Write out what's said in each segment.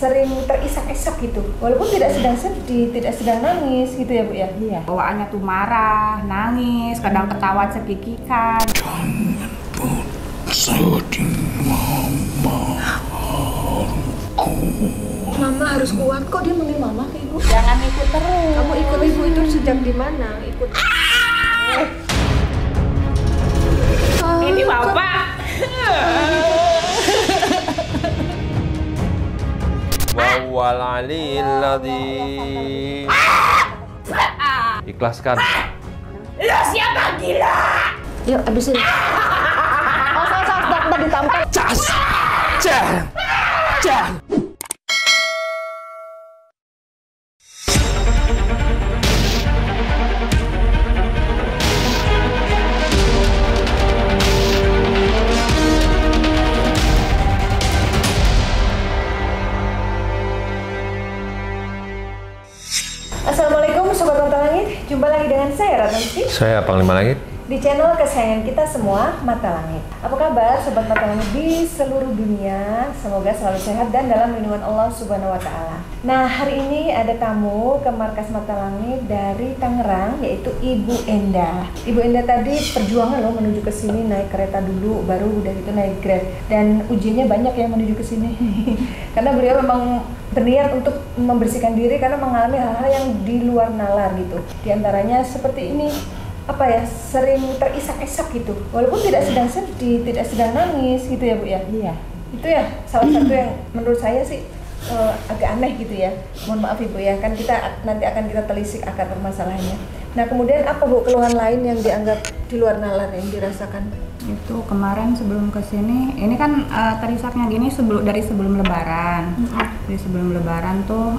sering terisak-isak gitu, walaupun tidak sedang sedih, tidak sedang nangis gitu ya Bu ya? Iya. Bawaannya tuh marah, nangis, kadang ketawa cekikikan. Jangan sedih Mama harus kuat kok, dia manggil Mama ke Ibu. Jangan ikut terus. Kamu ikut Ibu itu sejak di mana? Ikut. Ini Bapak. wal aliyil adzim. Ikhlaskan. Lo siapa gila? Yuk, abisin. Oh, saya ditampar. Assalamualaikum Sobat Mata Langit, jumpa lagi dengan saya Ratnasti Saya Panglima Langit. di channel kesayangan kita semua, Mata Langit. Apa kabar Sobat Mata Langit di seluruh dunia? Semoga selalu sehat dan dalam lindungan Allah Subhanahu Wa Taala. Nah, hari ini ada tamu ke markas Mata Langit dari Tangerang, yaitu Ibu Enda. Ibu Enda tadi perjuangan loh menuju ke sini, naik kereta dulu, baru udah gitu naik Grab. Dan ujiannya banyak yang menuju ke sini. Karena beliau memang berniat untuk membersihkan diri karena mengalami hal-hal yang di luar nalar gitu. Di antaranya seperti ini, apa ya, sering terisak-isak gitu, walaupun tidak sedang sedih, tidak sedang nangis gitu ya Bu ya? Iya. Itu ya salah satu yang menurut saya sih agak aneh gitu ya. Mohon maaf Ibu ya, kan kita nanti akan kita telisik akar permasalahannya. Nah kemudian apa Bu keluhan lain yang dianggap di luar nalar yang dirasakan? Itu kemarin sebelum kesini, ini kan terisaknya gini dari sebelum Lebaran. Dari sebelum Lebaran tuh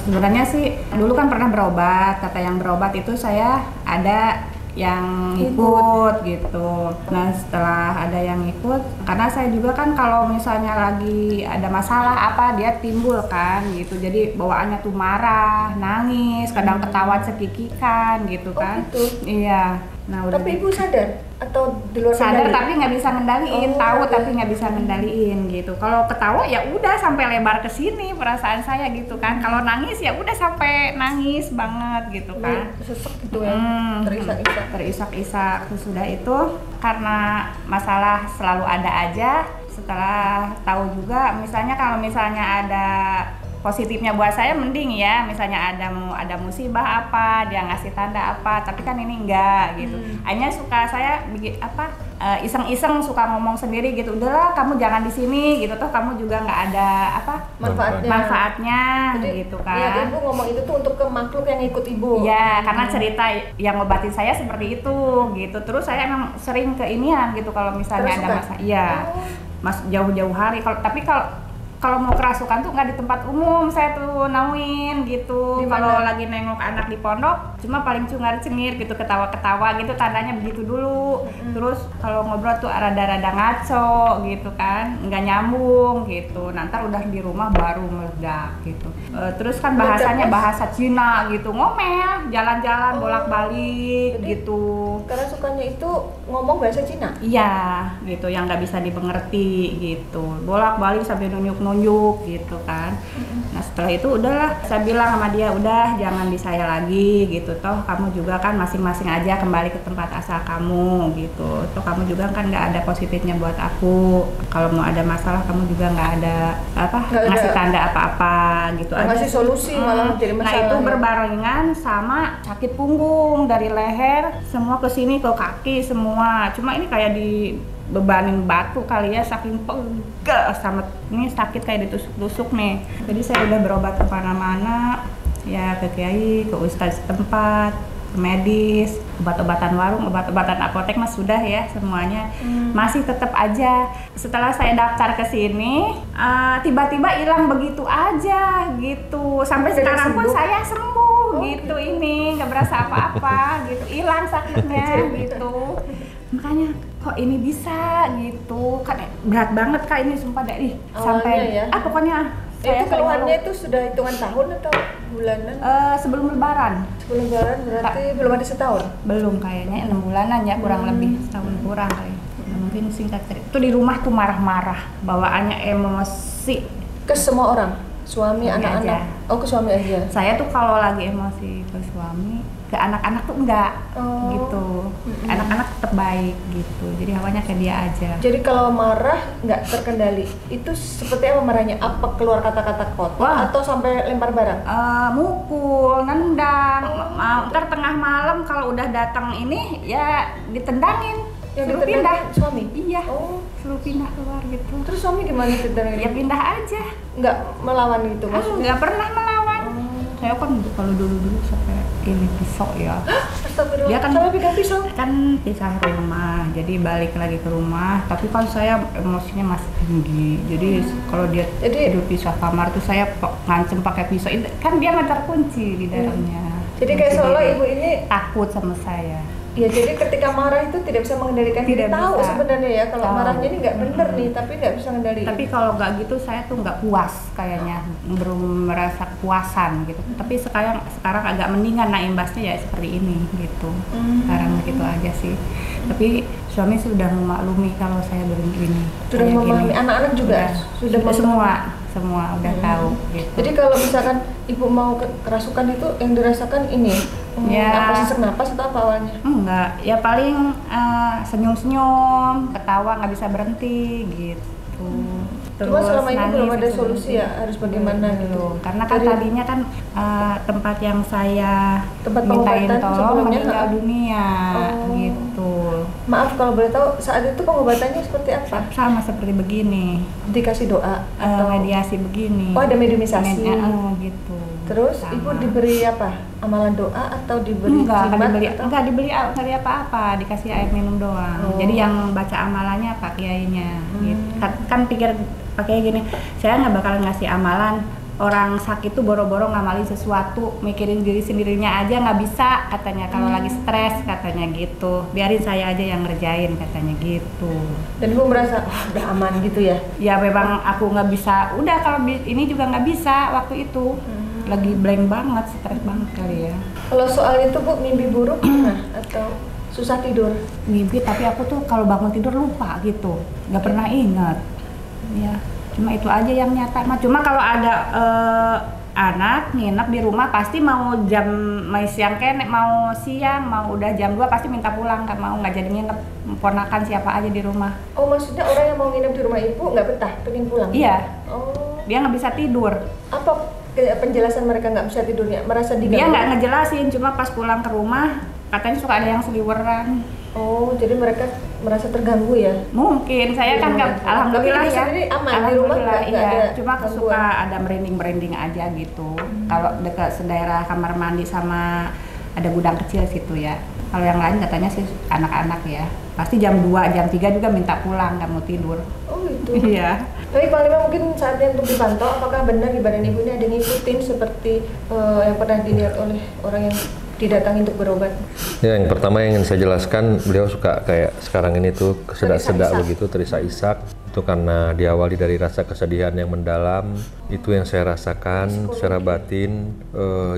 sebenarnya sih dulu kan pernah berobat. Kata yang berobat itu saya ada yang ikut gitu. Nah setelah ada yang ikut, karena saya juga kan kalau misalnya lagi ada masalah apa dia timbul kan gitu. Jadi bawaannya tuh marah, nangis, kadang ketawa cekikikan gitu kan. Oh gitu? Iya. Nah, udah Tapi Ibu sadar atau di luar sadar kendali? tapi nggak bisa ngendaliin, tahu oke. tapi nggak bisa ngendaliin gitu. Kalau ketawa ya udah sampai lebar ke sini perasaan saya gitu kan. Kalau nangis ya udah sampai nangis banget gitu kan. Sesek gitu ya, terisak-isak. Terisak-isak. Sesudah itu karena masalah selalu ada aja. Setelah tahu juga, misalnya kalau misalnya ada positifnya buat saya mending ya, misalnya ada musibah apa dia ngasih tanda apa, tapi kan ini enggak gitu. Hanya suka saya bikin apa iseng-iseng suka ngomong sendiri gitu, udahlah kamu jangan di sini gitu, toh kamu juga nggak ada apa manfaatnya Jadi, gitu kan. ya Ibu ngomong itu tuh untuk ke makhluk yang ikut Ibu. Ya karena cerita yang ngobatin saya seperti itu gitu, terus saya emang sering keinian gitu kalau misalnya ada masalah. Iya, mas jauh-jauh hari. Kalau mau kerasukan tuh nggak di tempat umum, saya tuh nauin gitu. Kalau lagi nengok anak di pondok, cuma paling cungar-cengir gitu, ketawa-ketawa gitu, tandanya begitu dulu. Terus kalau ngobrol tuh rada-rada ngaco gitu kan, nggak nyambung gitu. Nanti udah di rumah baru meledak gitu. Terus kan bahasanya bahasa Cina gitu, ngomel, jalan-jalan bolak-balik gitu. Karena sukanya itu ngomong bahasa Cina? Iya gitu, yang nggak bisa dimengerti gitu, bolak-balik sampai nunjuk gitu kan. Nah setelah itu udahlah saya bilang sama dia, udah jangan di saya lagi gitu, toh kamu juga kan masing-masing aja kembali ke tempat asal kamu gitu, toh kamu juga kan nggak ada positifnya buat aku, kalau mau ada masalah kamu juga nggak ada ngasih tanda apa-apa gitu, ngasih solusi malah jadi masalah. Nah itu berbarengan sama sakit punggung dari leher semua ke sini ke kaki semua, cuma ini kayak di bebanin batu kali ya, saking pegel sama ini sakit kayak ditusuk-tusuk nih. Jadi saya udah berobat kemana-mana ya, ke kiai, ke ustadz setempat, ke medis, obat-obatan warung, obat-obatan apotek mas sudah ya semuanya. Masih tetap aja setelah saya daftar ke sini tiba-tiba hilang begitu aja gitu, sampai sekarang pun saya sembuh gitu, ini nggak berasa apa-apa gitu, hilang sakitnya gitu. Makanya kok ini bisa gitu kan, berat banget Kak ini sumpah dari sampai ya? Pokoknya itu keluhannya itu sudah hitungan tahun atau bulanan? Sebelum Lebaran. Sebelum Lebaran berarti belum ada setahun? Belum, kayaknya 6 bulanan ya, kurang lebih setahun kurang kali. Mungkin singkat cerita itu di rumah tuh marah-marah, bawaannya emosi ke semua orang? Suami, Suami anak-anak. aja. Oh, ke suami aja. Saya tuh kalau lagi emosi ke suami, ke anak-anak tuh enggak Oh. gitu. Anak-anak tetap baik gitu. Jadi hawanya kayak dia aja. Jadi kalau marah nggak terkendali, itu seperti apa marahnya? Apa keluar kata-kata kotor Wah. atau sampai lempar barang? Mukul, nendang, ntar tengah malam kalau udah datang ini ya ditendangin, Yang suruh pindah. ditendangin suami? Iya, Oh. suruh pindah keluar gitu. Terus suami gimana ditendangin? Ya pindah aja. Nggak melawan gitu maksudnya? Nggak pernah melawan. Saya kan kalau dulu sampai ini pisau ya. Astagfirullah. Dia kan- Sampai pegang pisau? Kan pisah rumah, jadi balik lagi ke rumah. Tapi kan saya emosinya masih tinggi. Jadi kalau dia tidur pisah kamar tuh saya ngancem pakai pisau. Kan dia nggak terkunci di dalamnya. Jadi kayak seolah ibu ini, takut sama saya. ya jadi ketika marah itu tidak bisa mengendalikan diri. Tidak Tahu bisa. sebenarnya ya kalau Tahu. marahnya ini nggak bener nih, tapi nggak bisa mengendalikan. Tapi kalau nggak gitu saya tuh nggak puas kayaknya, belum merasa kepuasan gitu. Tapi sekarang agak mendingan, nah imbasnya ya seperti ini gitu. Sekarang gitu aja sih. Tapi suami sudah memaklumi kalau saya begini. Sudah kayak memahami, gini. anak-anak juga sudah memahami. semua udah tahu gitu. Jadi kalau misalkan ibu mau kerasukan itu yang dirasakan ini, Ya. apa sesak napas atau apa awalnya? Enggak, ya paling senyum-senyum, ketawa nggak bisa berhenti gitu. Cuma selama ini nangis, belum ada bisa solusi berhenti. ya, harus bagaimana gitu. Belum. Karena kan Dari- tadinya kan tempat yang saya Tempat mintain pengobatan tolong sebelumnya, meninggal ha? dunia Oh. gitu. Maaf kalau boleh tahu saat itu pengobatannya seperti apa? Sama seperti begini, Dikasih doa atau mediasi begini. Oh, ada mediumisasi. Gitu. Terus Sama. ibu diberi apa? Amalan doa atau diberi Enggak jimat dibeli, atau? enggak dibeli apa-apa, dikasih air minum doang. Oh. Jadi yang baca amalannya Pak Kiainya. Gitu. Kan pikir pakai gini, saya nggak bakalan ngasih amalan. Orang sakit tuh boro-boro ngamalin sesuatu, mikirin diri sendirinya aja nggak bisa katanya, kalau lagi stres katanya gitu. Biarin saya aja yang ngerjain katanya gitu. Dan ibu merasa udah aman gitu ya? Ya memang aku nggak bisa. Udah kalau ini juga nggak bisa waktu itu. Lagi blank banget, stres banget kali ya. Kalau soal itu bu, mimpi buruk pernah atau susah tidur? Mimpi, tapi aku tuh kalau bangun tidur lupa gitu, nggak pernah ingat. Ya, cuma itu aja yang nyata. Cuma kalau ada anak nginep di rumah pasti mau siang kenek, mau siang, mau udah jam 2 pasti minta pulang, nggak jadi nginep. Ponakan siapa aja di rumah. Oh maksudnya orang yang mau nginep di rumah ibu nggak betah, pengen pulang? Iya. Oh, Dia nggak bisa tidur. apa penjelasan mereka nggak bisa tidurnya? Merasa diganggu? Dia nggak ngejelasin, cuma pas pulang ke rumah katanya suka ada yang seliweran. Oh, jadi mereka merasa terganggu ya? Mungkin, saya kan nggak, alhamdulillah Tapi ibu ya, sendiri aman, di rumah alhamdulillah nggak iya. ada Cuma gangguan? suka ada merinding aja gitu. Kalau dekat daerah kamar mandi sama ada gudang kecil situ ya. Kalau yang lain katanya sih anak-anak ya. Pasti jam 2, jam 3 juga minta pulang, nggak mau tidur. Oh gitu. Iya. Tapi Pak Lima mungkin saatnya untuk dipantau apakah benar di badan ibu ini ada ngikutin seperti yang pernah dilihat oleh orang yang didatangi untuk berobat. Ya, yang pertama yang ingin saya jelaskan, beliau suka kayak sekarang ini tuh sedak-sedak Terisak-isak. begitu, terisak-isak. Itu karena diawali dari rasa kesedihan yang mendalam. Itu yang saya rasakan secara batin.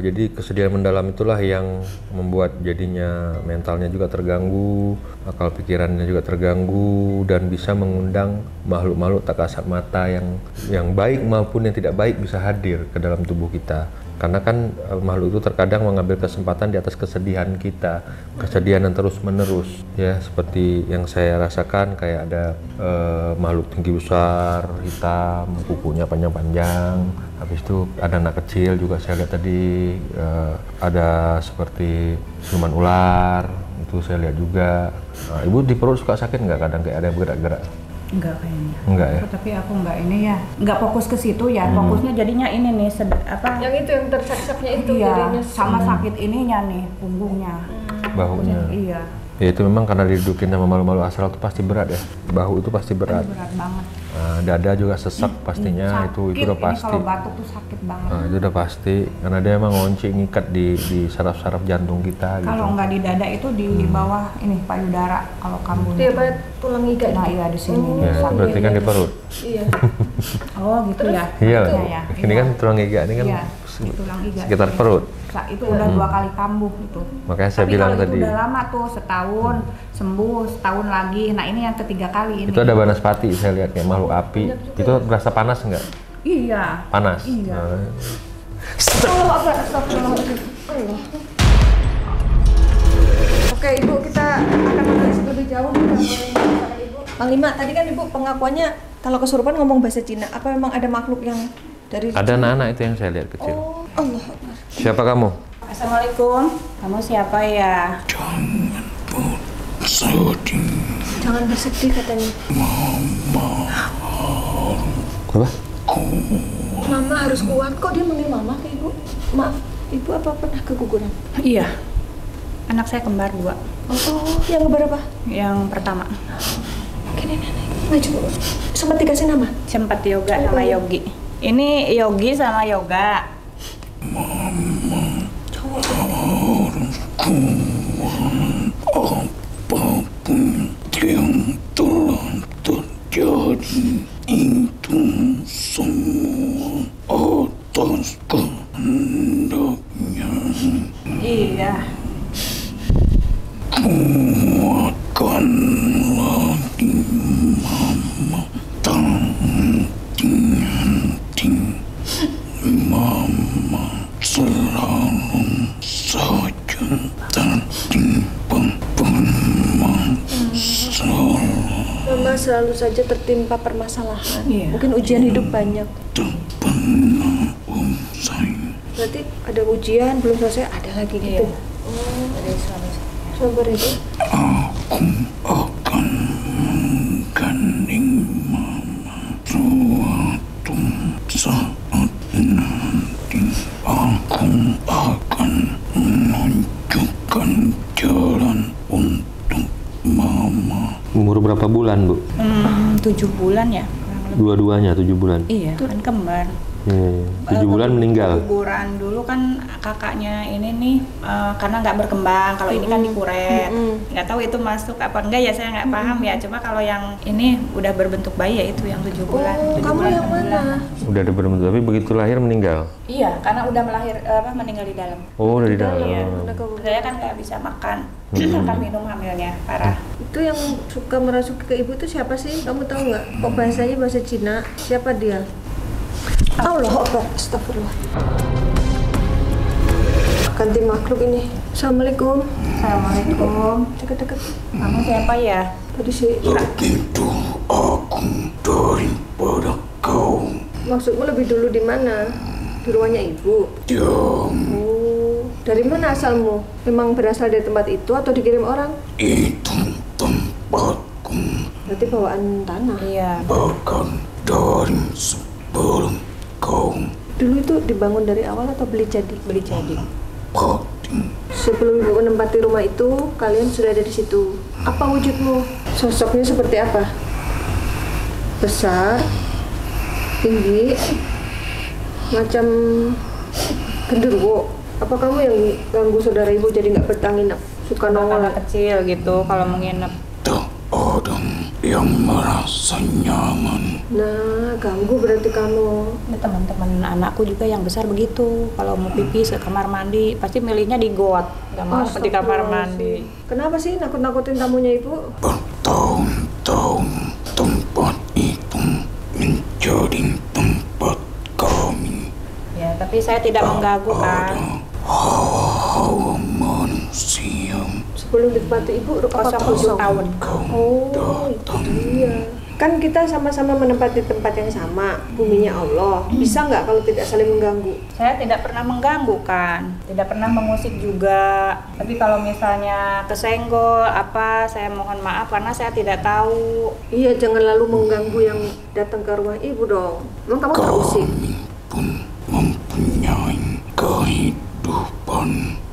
Jadi kesedihan mendalam itulah yang membuat jadinya mentalnya juga terganggu, akal pikirannya juga terganggu, dan bisa mengundang makhluk-makhluk tak kasat mata yang baik maupun yang tidak baik bisa hadir ke dalam tubuh kita. Karena kan makhluk itu terkadang mengambil kesempatan di atas kesedihan kita, kesedihan yang terus menerus ya, seperti yang saya rasakan kayak ada makhluk tinggi besar hitam, kukunya panjang-panjang. Habis itu ada anak kecil juga saya lihat tadi, ada seperti siluman ular, itu saya lihat juga. Nah, ibu di perut suka sakit nggak, kadang kayak ada yang bergerak-gerak? Enggak kayaknya. Enggak ya? Tapi aku enggak ini ya, enggak fokus ke situ ya. Fokusnya jadinya ini nih, Yang itu yang tersak-saknya itu iya, jadinya sama sakit ininya nih, punggungnya. Bahunya. Iya. Ya itu memang karena didudukin sama malu-malu astral itu pasti berat ya. Bahu itu pasti berat. Berat banget. Nah, dada juga sesak pastinya, Sakit, itu udah ini pasti. kalau batuk tuh sakit banget. Nah, itu udah pasti karena dia emang ngunci ngikat di saraf-saraf jantung kita gitu. Kalau nggak di dada itu di bawah ini payudara kalau kamu. dia pada tulang iga. Nah iya di sini. Ya, sakit. berarti kan di perut. Iya. Oh gitu ya. Iya lah. Ya, Ini kan tulang iga, ini kan Iya, di tulang iga. sekitar Iya. perut. Itu udah 2 kali kambuh itu. Makanya saya Tapi bilang kalau tadi. itu udah lama tuh, setahun sembuh, setahun lagi. Nah ini yang ketiga kali ini. Itu ada banaspati saya lihat kayak makhluk api. Itu berasa panas enggak? Iya. Panas. Iya. Oke Ibu, kita akan menanyakan lebih jauh nih sama Ibu. Panglima, tadi kan Ibu pengakuannya kalau kesurupan ngomong bahasa Cina. Apa memang ada makhluk yang dari Ada anak-anak itu yang saya lihat kecil. Oh, Allah Akbar. Siapa kamu? Assalamualaikum. Kamu siapa ya? Jangan bersedih katanya. Apa? Mama harus kuat. Kok dia manggil Mama ke Ibu? Maaf, Ibu apa pernah keguguran? Iya. Anak saya kembar 2. Oh, yang berapa? Yang pertama. Gini nenek, maju. Sempat dikasih nama? Sempat Yoga sama Yogi. Ini Yogi sama Yoga. Apapun yang telah terjadi itu semua atas kehendaknya. Iya. Kuatkan lagi Mama, nanti Mama selalu saja tertimpa permasalahan. Mama selalu saja tertimpa permasalahan. Iya. Mungkin ujian hidup banyak. Tak pernah usai. Berarti ada ujian belum selesai, ada lagi gitu. Iya. Ada sabar Ibu. Aku akan menggandeng Mama suatu saat nanti. Aku akan menunjukkan jalan untuk Mama. Umur berapa bulan, Bu? 7 bulan ya. Dua-duanya 7 bulan. Iya, kan kembar. 7 bulan meninggal. Keguguran dulu kan kakaknya ini nih karena nggak berkembang. Kalau ini kan dikuret, nggak tahu itu masuk apa enggak ya, saya nggak paham ya. Cuma kalau yang ini udah berbentuk bayi ya itu yang 7 bulan. Oh, 7 kamu bulan, yang 6 mana? bulan. Udah ada berbentuk, tapi begitu lahir meninggal. Iya, karena udah meninggal di dalam. Oh, dari dalam. Iya. Ada keguguran. Saya kan nggak bisa makan, makan minum hamilnya parah. Itu yang suka merasuki ke Ibu itu siapa sih? Kamu tahu nggak? Kok bahasanya bahasa Cina? Siapa dia? Allah Akbar, astagfirullah. Ganti makhluk ini. Assalamualaikum. Assalamualaikum. Dekat-dekat. Kamu siapa ya? Tadi sih. Lebih dulu aku daripada kau. Maksudmu lebih dulu di mana? Di rumahnya Ibu. Diam, Oh, dari mana asalmu? Memang berasal dari tempat itu atau dikirim orang? itu tempatku. Berarti bawaan tanah. Iya. Bahkan dari sebelum kau Dulu itu dibangun dari awal atau beli jadi? Beli jadi. mati. Sebelum Ibu menempati rumah itu, kalian sudah ada di situ. Apa wujudmu? Sosoknya seperti apa? Besar, tinggi, macam genderuwo. Apa kamu yang ganggu saudara Ibu jadi nggak betah nginep? Suka nongol? Anak kecil gitu kalau menginap. Tak ada yang merasa nyaman. Nah, ganggu berarti kamu. Ada teman-teman anakku juga yang besar begitu. Kalau mau pipis ke kamar mandi, pasti milihnya di got, nggak mau di kamar mandi. Kenapa sih nakut-nakutin tamunya Ibu? Bertahun-tahun tempat itu menjadi tempat kami. Ya, tapi saya tidak mengganggu kan. Hawa-hawa manusia. Sebelum ditempati Ibu, apa 07 tahun. Oh, itu dia. Kan kita sama-sama menempati tempat yang sama, buminya Allah. Bisa nggak kalau tidak saling mengganggu? Saya tidak pernah mengganggu kan, tidak pernah mengusik juga. Tapi kalau misalnya kesenggol apa, saya mohon maaf karena saya tidak tahu. Iya, jangan lalu mengganggu yang datang ke rumah Ibu dong. Emang kamu nggak usik? Kami pun mempunyai kehidupan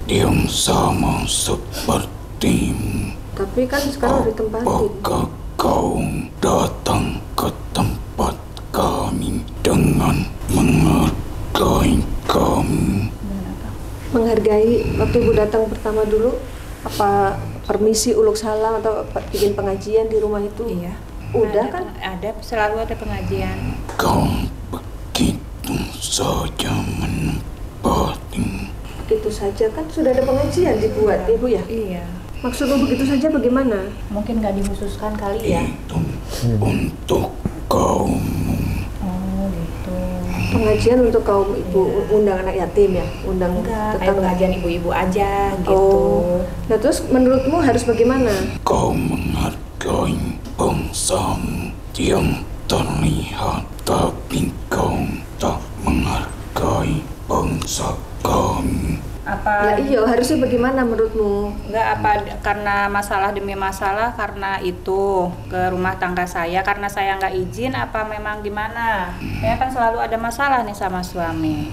yang sama sepertimu. Tapi kan sekarang udah ditempatin. Apakah kau datang ke tempat kami dengan menghargai kami? Menghargai waktu Ibu datang pertama dulu, apa permisi uluk salam atau bikin pengajian di rumah itu? Iya. Udah Ada- kan? Ada, selalu ada pengajian. Kau begitu saja menempati. Begitu saja kan sudah ada pengajian dibuat Ibu ya? Iya. Maksudmu begitu saja bagaimana? Mungkin nggak dikhususkan kali ya. Itu untuk kaum. Oh gitu. Pengajian untuk kaum ibu, undang anak yatim ya, undang Enggak, kayak tetangga. pengajian ibu-ibu aja gitu. Oh, nah terus menurutmu harus bagaimana? Kau menghargai bangsamu yang terlihat, tapi kau tak menghargai bangsa kami. Apa? Ya iya, harusnya bagaimana menurutmu? Enggak apa karena masalah demi masalah karena itu ke rumah tangga saya karena saya nggak izin apa memang gimana? Saya kan selalu ada masalah nih sama suami.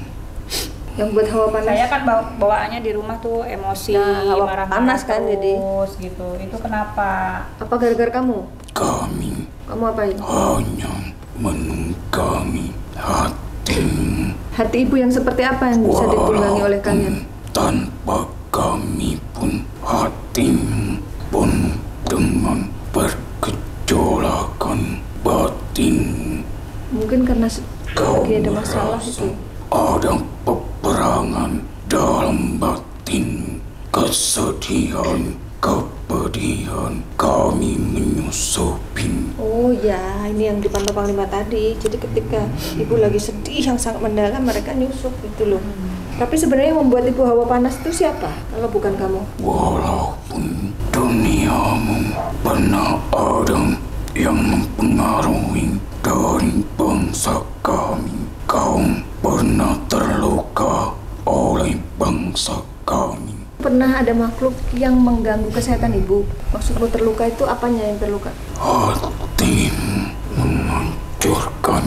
Yang buat hawa panas? Saya kan bawaannya di rumah tuh emosi, Nah, hawa marah-marah panas kan terus, jadi. gitu. Itu kenapa? Apa gara-gara kamu? Kami Kamu apain? hanya menunggangi hatimu. Hati ibu yang seperti apa yang bisa ditunggangi oleh kalian? Tanpa kami pun hatimu penuh dengan bergejolakan batin. Mungkin karena Kau lagi ada masalah merasa itu. ada peperangan dalam batin, kesedihan, kepedihan kami menyusupin. Oh ya, ini yang di Pantau Panglima tadi. Jadi ketika ibu lagi sedih yang sangat mendalam, mereka nyusup gitu loh. Tapi sebenarnya yang membuat ibu hawa panas itu siapa? Kalau bukan kamu? Walaupun duniamu pernah ada yang mempengaruhi dari bangsa kami, kau pernah terluka oleh bangsa kami. Pernah ada makhluk yang mengganggu kesehatan ibu? Maksudmu terluka itu apanya yang terluka? Hatimu menghancurkan,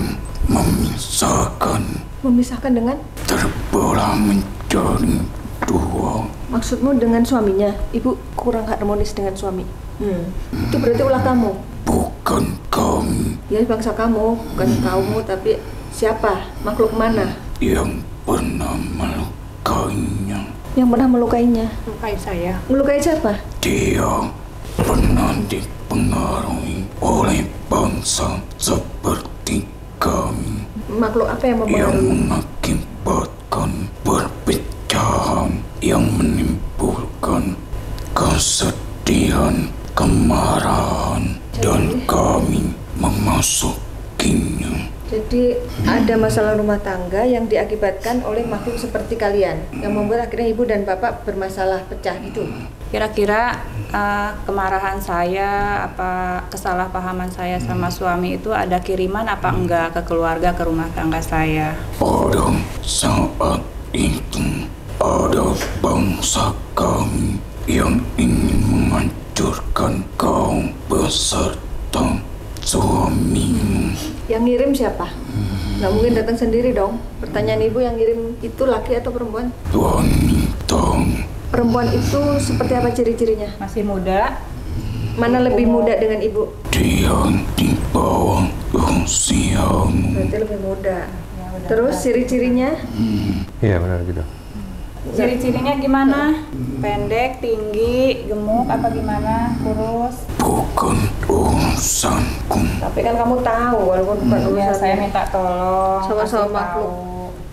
memisahkan, Memisahkan dengan? terbelah menjadi dua. Maksudmu dengan suaminya? Ibu kurang harmonis dengan suami? Itu berarti ulah kamu? Bukan kami Ya bangsa kamu, bukan kaummu, tapi siapa? Makhluk mana? yang pernah melukainya. Yang pernah melukainya? Lukai saya. Melukai siapa? Dia pernah dipengaruhi oleh bangsa seperti kami Makhluk apa yang yang mempengaruhi? mengakibatkan perpecahan, yang menimbulkan kesedihan, kemarahan, dan kami memasukinya. Jadi ada masalah rumah tangga yang diakibatkan oleh makhluk seperti kalian yang membuat akhirnya ibu dan bapak bermasalah pecah gitu. Kira-kira kemarahan saya, apa kesalahpahaman saya sama suami itu ada kiriman apa enggak ke keluarga, ke rumah tangga saya? Pada saat itu ada bangsa kami yang ingin menghancurkan kau beserta suamimu. Yang ngirim siapa? Nggak mungkin datang sendiri dong. Pertanyaan ibu, yang ngirim itu laki atau perempuan? Wanita Perempuan itu seperti apa ciri-cirinya? Masih muda? Mana lebih muda dengan ibu? dia di bawah usiamu. Berarti lebih muda. Terus ciri-cirinya? Iya benar gitu. Ciri-cirinya gimana? Pendek, tinggi, gemuk, apa gimana? Kurus? Bukan urusanku. Tapi kan kamu tahu walaupun bukan Ya, urusan saya minta tolong. sama-sama kasih makhluk. tahu.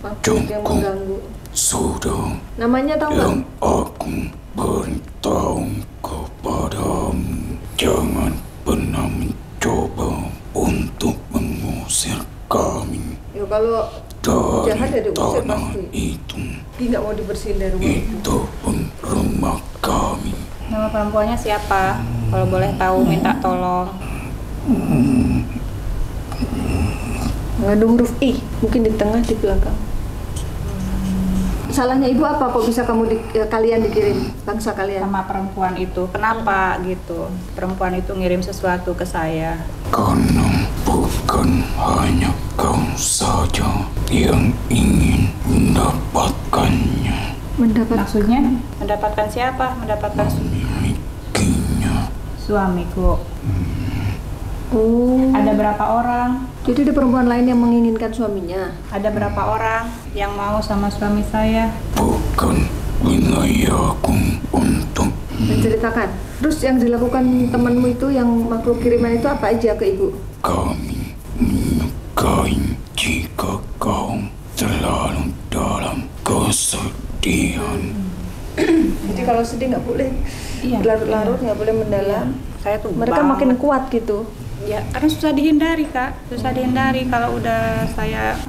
Makhluk yang Cukup. mengganggu. Sudah Namanya tahu nggak? yang aku beritahu kepadamu, jangan pernah mencoba untuk mengusir kami Ya kalau jahat ya dari diusir tanah pasti. itu. Dia nggak mau dibersihin dari rumah itu. Itu pun rumah kami. Nama perempuannya siapa? Kalau boleh tahu minta tolong. Mengandung huruf I, mungkin di tengah, di belakang. Salahnya ibu apa? Kok bisa kalian dikirim, bangsa kalian? Sama perempuan itu. Kenapa gitu? Perempuan itu ngirim sesuatu ke saya. Karena bukan hanya kau saja yang ingin mendapatkannya, Mendapat Maksudnya mendapatkan siapa? Mendapatkan memilikinya. suamiku. Oh, Ada berapa orang? jadi ada perempuan lain yang menginginkan suaminya. Ada berapa orang yang mau sama suami saya? Bukan wilayahku untuk Menceritakan. Terus yang dilakukan temanmu itu, yang makhluk kiriman itu apa aja ke ibu? kami menyukai jika kau terlalu dalam kesedihan. Jadi kalau sedih nggak boleh Iya. berlarut-larut, nggak boleh mendalam. Saya tuh Mereka banget. makin kuat gitu. Ya, karena susah dihindari Kak, susah dihindari kalau udah saya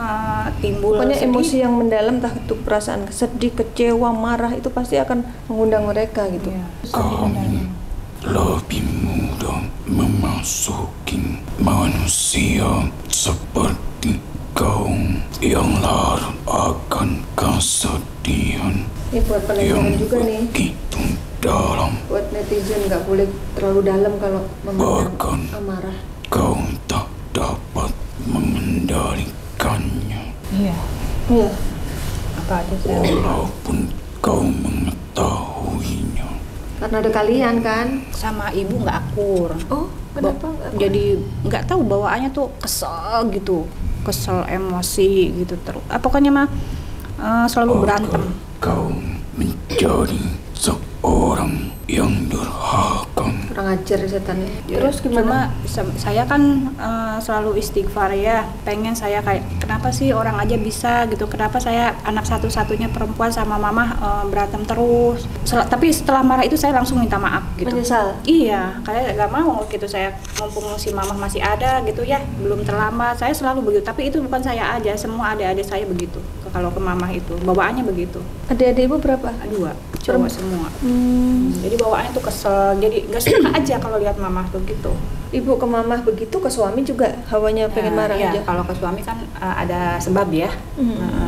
timbul Pokoknya sedih. emosi yang mendalam, entah itu perasaan sedih, kecewa, marah, itu pasti akan mengundang mereka gitu. Iya, susah dihindari. Lebih mudah memasuki manusia seperti kau yang larut akan kesedihan Ini buat yang penelitian juga nih, begitu dalam. buat netizen nggak boleh terlalu dalam kalau memandang Bahkan amarah. kau tak dapat mengendalikannya. Iya, Iya. apa aja saya Walaupun kau mengetahuinya. Karena ada kalian kan. sama ibu nggak akur. Oh, kenapa? Jadi nggak tahu bawaannya tuh kesel gitu, kesel emosi gitu terus. Pokoknya mah selalu berantem. Kau menjadi seorang yang durhaka. Kurang ajar setannya. Ya, Terus gimana? Cuma saya kan selalu istighfar ya, pengen saya kayak kenapa sih orang aja bisa gitu, kenapa saya anak satu-satunya perempuan sama mama berantem terus. Tapi setelah marah itu saya langsung minta maaf gitu. Menyesal. Iya, kayak nggak mau gitu saya, mumpung si mama masih ada gitu ya, belum terlambat. Saya selalu begitu, tapi itu bukan saya aja, semua adik-adik saya begitu. Kalau ke mama itu bawaannya begitu. Adik-adik ibu berapa? 2 cowok semua. Jadi bawaannya tuh kesel, jadi nggak suka aja kalau lihat mama tuh gitu. Ibu ke mama begitu, ke suami juga hawanya pengen marah Iya, aja. kalau ke suami kan ada sebab ya.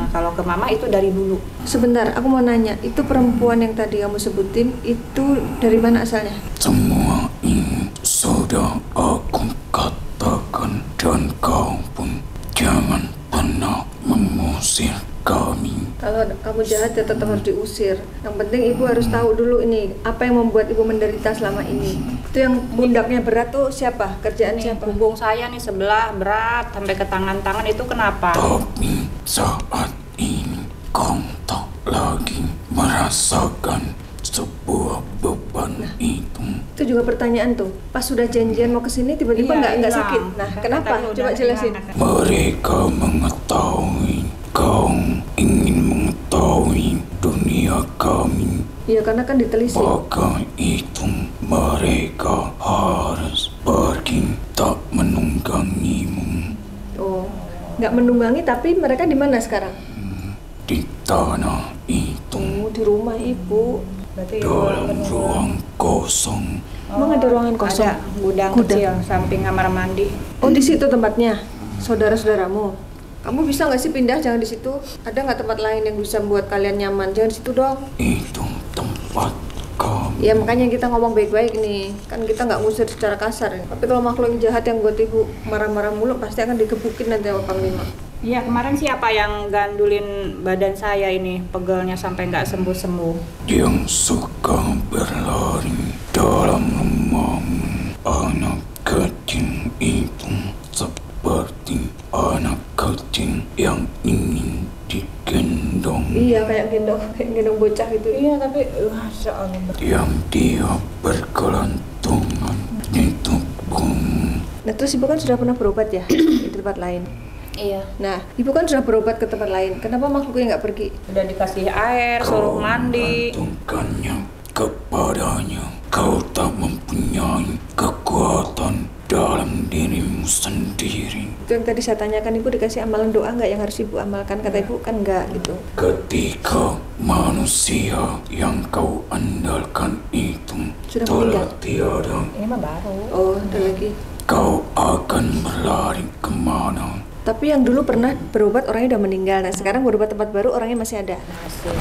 Kalau ke mama itu dari dulu. Sebentar, aku mau nanya, itu perempuan yang tadi kamu sebutin itu dari mana asalnya? Semua ini sudah aku katakan dan kau pun jangan pernah mengusir kami. Kalau kamu jahat ya tetap harus diusir. Yang penting ibu harus tahu dulu ini apa yang membuat ibu menderita selama ini. Itu yang pundaknya berat tuh siapa? Kerjaan Nih, siapa? punggung saya nih sebelah berat sampai ke tangan-tangan itu kenapa? Tapi saat ini kau tak lagi merasakan sebuah beban itu. Itu juga pertanyaan tuh. Pas sudah janjian mau kesini tiba-tiba Iya, nggak hilang. sakit. Nah, kenapa? Katanya Coba udah jelasin. hilang. Mereka mengetahui kau ingin mengetahui dunia kami. Iya, karena kan ditelisik. Maka itu mereka harus pergi tak menunggangimu Oh, nggak menunggangi tapi mereka di mana sekarang? di tanah itu Oh, di rumah ibu. Berarti dalam ruang kosong. Emang ada ruangan kosong? Ada gudang kecil samping kamar mandi. Oh, di situ tempatnya. Saudara-saudaramu. Kamu bisa nggak sih pindah? Jangan di situ. Ada nggak tempat lain yang bisa membuat kalian nyaman? Jangan di situ dong. Itu tempat kami. Ya makanya kita ngomong baik-baik nih. Kan kita nggak ngusir secara kasar. Tapi kalau makhluk yang jahat yang buat ibu marah-marah mulu pasti akan digebukin nanti sama Panglima. Iya, kemarin siapa yang gandulin badan saya ini, pegelnya sampai nggak sembuh-sembuh. Yang suka berlari dalam rumahmu. Anak kecil itu seperti anak kecil yang ingin digendong. Iya, kayak gendong bocah gitu. Iya, tapi Masya Allah. Yang dia bergelantungan di tubuhmu. Nah, terus ibu kan sudah pernah berobat ya di tempat lain. Iya. Nah, ibu kan sudah berobat ke tempat lain. Kenapa makhluknya nggak pergi? Udah dikasih air, suruh mandi. Gantungkannya kepadanya. Kau tak mempunyai kekuatan dalam dirimu sendiri. Itu yang tadi saya tanyakan, ibu dikasih amalan doa nggak yang harus ibu amalkan? Kata ibu kan nggak gitu. Ketika manusia yang kau andalkan itu Sudah telah meninggal? tiada, Ini mah baru. Oh, ada lagi. kau akan berlari kemana? Tapi yang dulu pernah berobat orangnya udah meninggal. Nah, sekarang berobat tempat baru orangnya masih ada. Masih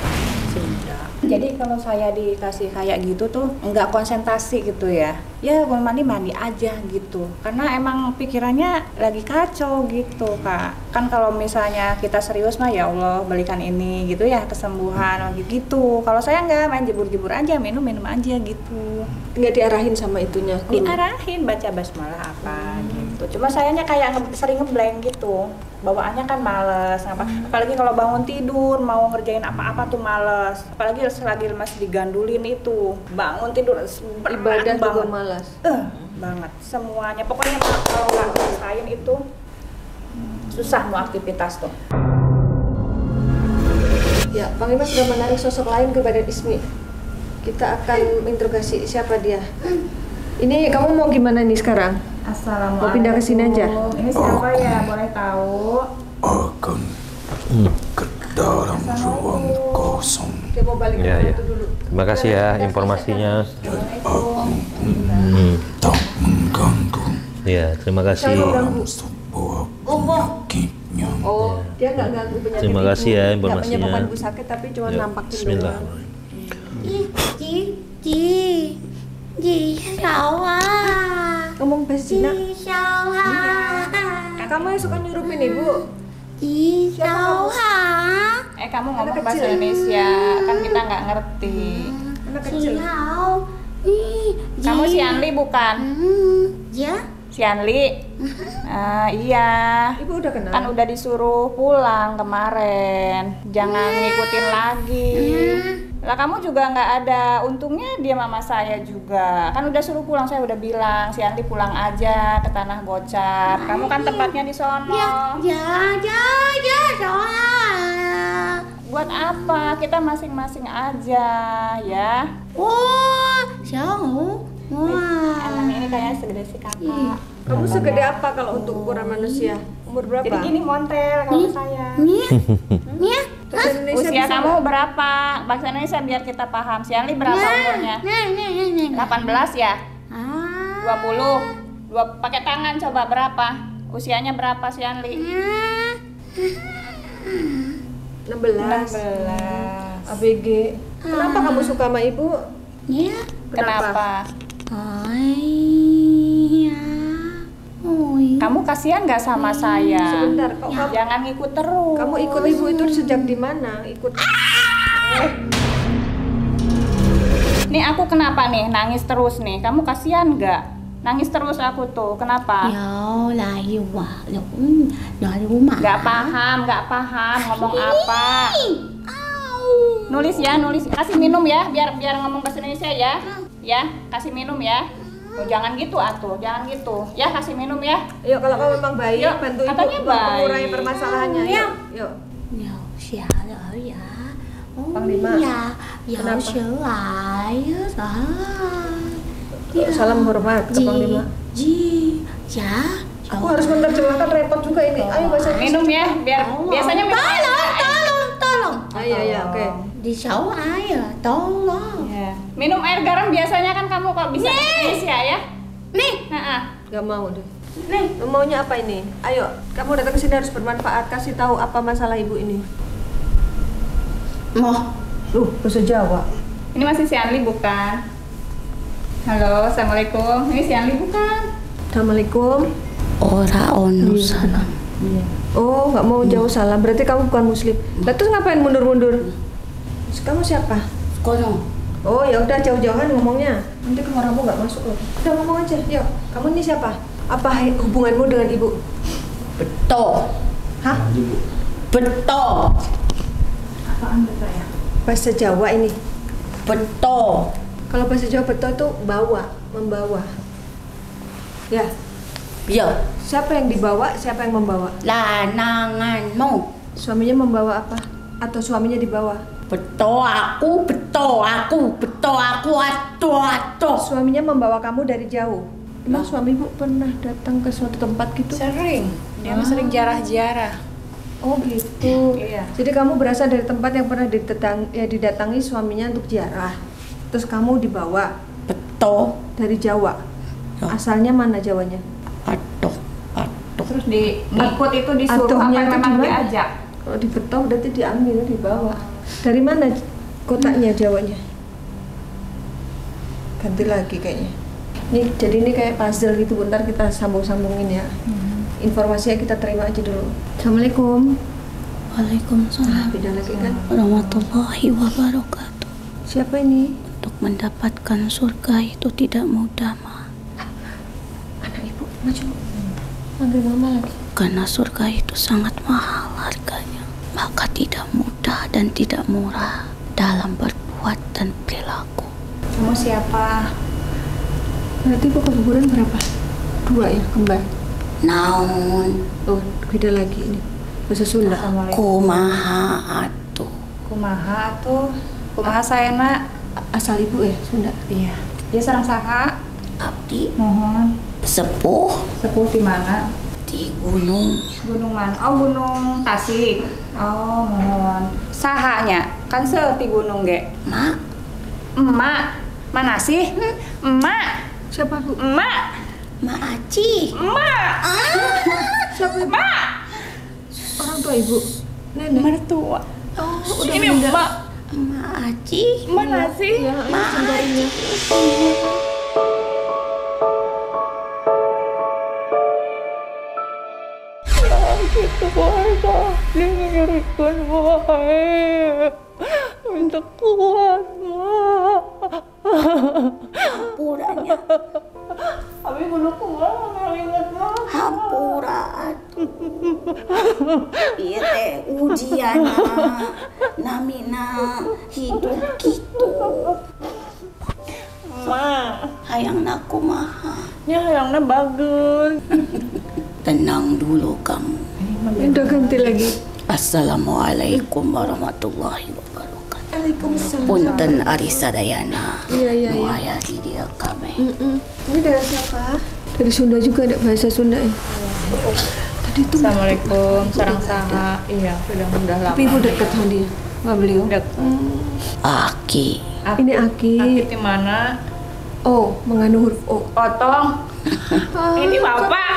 sudah. Jadi kalau saya dikasih kayak gitu tuh nggak konsentrasi gitu ya. Ya mau mandi aja gitu. Karena emang pikirannya lagi kacau gitu Kak. Kan kalau misalnya kita serius mah ya Allah belikan ini gitu ya kesembuhan gitu. Kalau saya nggak main jebur-jebur aja, minum aja gitu. Nggak diarahin sama itunya. Diarahin baca basmalah apa gitu. Cuma sayanya kayak sering ngeblank gitu. Bawaannya kan males, apalagi kalau bangun tidur mau ngerjain apa-apa tuh males. Apalagi selagi masih digandulin itu, bangun tidur Ibadah juga banget. malas. Banget semuanya. Pokoknya kalau nggak ngerasain itu susah mau aktivitas tuh. Ya, Panglima sudah menarik sosok lain ke badan Ismi. Kita akan menginterogasi siapa dia. Ini kamu mau gimana nih sekarang? Assalamualaikum. Mau pindah ke sini aja? Ini siapa ya? Boleh tahu? Akan ke dalam ruang kosong. Oke, mau balik Ya, ke ya. situ dulu. Terima kasih ya informasinya. Tak mengganggu Ya, terima kasih. dalam sebuah penyakitnya. Oh, dia nggak ganggu penyakit Terima ibu. kasih ya Nggak informasinya. menyebabkan ibu sakit, tapi cuma Ya, nampakin doang. Bismillah. 你小啊， Ngomong bahasa Cina. 你小啊， Kamu yang suka nyurupin ibu. 你小啊， Kamu ngomong Anak bahasa kecil. Indonesia, kan kita nggak ngerti. Anak kecil. 你好，Kamu si Anli bukan? ya, Si Anli? Iya. Ibu udah kenal. Kan udah disuruh pulang kemarin. Jangan ngikutin lagi. Lah kamu juga nggak ada untungnya dia mama saya juga. Kan udah suruh pulang, saya udah bilang si Anli pulang aja ke Tanah Bocar. Kamu kan tempatnya di sono. ya,小啊， Buat apa? Kita masing-masing aja ya. 小虎， Emang ini kayaknya segede si kakak. Kamu segede apa kalau untuk ukuran manusia? Umur berapa? Jadi gini montel kalau saya. 你 Bahasa Indonesia Usia bisa kamu berapa? Bahasa Indonesia biar kita paham. Si Anli berapa umurnya? 18 ya? 20? Pakai tangan coba berapa? Usianya berapa si Anli? 16. ABG. Kenapa kamu suka sama ibu? Kenapa? 哎呀，Kamu kasihan nggak sama saya? Sebentar, kok kamu, Jangan ngikut terus. kamu ikut ibu itu sejak di mana? Ikut. Nih aku kenapa nih nangis terus nih? Kamu kasihan nggak? Nangis terus aku tuh. Kenapa? 有来有啊，有嘛， Nggak paham ngomong apa? Nulis ya, nulis. Kasih minum ya, biar ngomong bahasa Indonesia ya. Ya, kasih minum ya. Oh, jangan gitu atuh, jangan gitu. Ya, kasih minum ya. Yuk, kalau kamu memang baik, Yuk, bantu ibu katanya baik. mengurangi permasalahannya. Yuk, yuk. 有小的呀， Panglima. 呀，有 Kenapa? 小来呀， Salam hormat ke Panglima. ya, Aku harus menerjemahkan repot juga ini. Ayo bahasa Indonesia. Minum ya, biar biasanya minum. tolong, Iya, iya, oke. di小爱呀，tolong, Ya. Minum air garam biasanya kan kamu kalau bisa bahasa Indonesia ya. nih, Gak mau deh. nih, Maunya apa ini? Ayo, kamu datang ke sini harus bermanfaat. Kasih tahu apa masalah ibu ini. mau, Bahasa Jawa. Ini masih si Anli bukan? Halo, assalamualaikum. Ini si Anli bukan? Assalamualaikum. ora ono salam, Oh, nggak mau jauh salam. Berarti kamu bukan muslim. Lah terus ngapain mundur-mundur? Terus kamu siapa? kono, Oh, ya udah jauh-jauhan ngomongnya. Nanti kamu nggak masuk loh. Udah ngomong aja. Yuk, kamu ini siapa? Apa hubunganmu dengan ibu? beto, Hah? beto, Apaan betul ya? Bahasa Jawa ini. beto, Kalau bahasa Jawa betul itu bawa, membawa. Ya, ya, siapa yang dibawa, siapa yang membawa? lananganmu, Suaminya membawa apa? Atau suaminya dibawa? beto aku, atuh, Suaminya membawa kamu dari jauh. Emang suami ibu pernah datang ke suatu tempat gitu? Sering. Dia mah sering jarah-jarah. Oh gitu. Iya. Jadi kamu berasal dari tempat yang pernah didatangi suaminya untuk ziarah. Terus kamu dibawa beto, dari Jawa. Ya. Asalnya mana Jawanya? atuh, Terus ngikut itu disuruh Atuhnya apa itu memang gimana? diajak? Kalau dibetok berarti diambil, dibawa. Dari mana kotanya Jawanya? Ganti lagi kayaknya. Jadi ini kayak puzzle gitu, bentar kita sambung-sambungin ya. Informasinya kita terima aja dulu. Assalamualaikum. Waalaikumsalam Beda lagi kan? warahmatullahi wabarakatuh. Siapa ini? Untuk mendapatkan surga itu tidak mudah, Ma. Anak ibu, maju. Panggil mama lagi. Karena surga itu sangat mahal harganya. Maka tidak mudah dan tidak murah dalam berbuat dan perilaku. Kamu siapa? Berarti ibu kuburan berapa? 2 ya, kembar. Naon Oh, beda lagi ini. Bahasa Sunda. kumaha atuh. Kumaha tuh? Kumaha saya nak? Asal ibu ya, Sunda. Iya. Dia sareng saha? Abdi Mohon. Sepuh Sepuh di mana? di gunung. Gunung mana? Oh, Gunung Tasik. Oh, mohon. Sahanya kan di gunung ge. Mak, Emak, mana sih? Emak. Siapa Bu? Emak. Mak Aci. Emak. Siapa? Emak. Orang tua Ibu? Nenek? Mertua. Oh, udah Ini meninggal. Emak. Mak Aci. Mana sih? Ya, ini saudarinya. Itu keluarga dia ngirikan wae minta kuat mah Hampurannya. tapi belum kuat ngalingan mah Hampura atuh. Ieu teh ujianna. Namina hidup kitu. mah Hayangna kumaha. nya hayangna bagus. Tenang dulu kamu. Udah ganti lagi. Assalamualaikum warahmatullahi wabarakatuh. Waalaikumsalam. Punten ari sadayana. Iya, iya, iya. Aya di dia kami. Ini dari siapa? Dari Sunda juga ada bahasa Sunda ya? Tadi tuh Assalamualaikum sarang saha iya sudah lama tapi Ibu dekat sama dia, sama beliau. dekat Aki. Ini Aki. di mana Oh, mengandung huruf O. potong ini bapak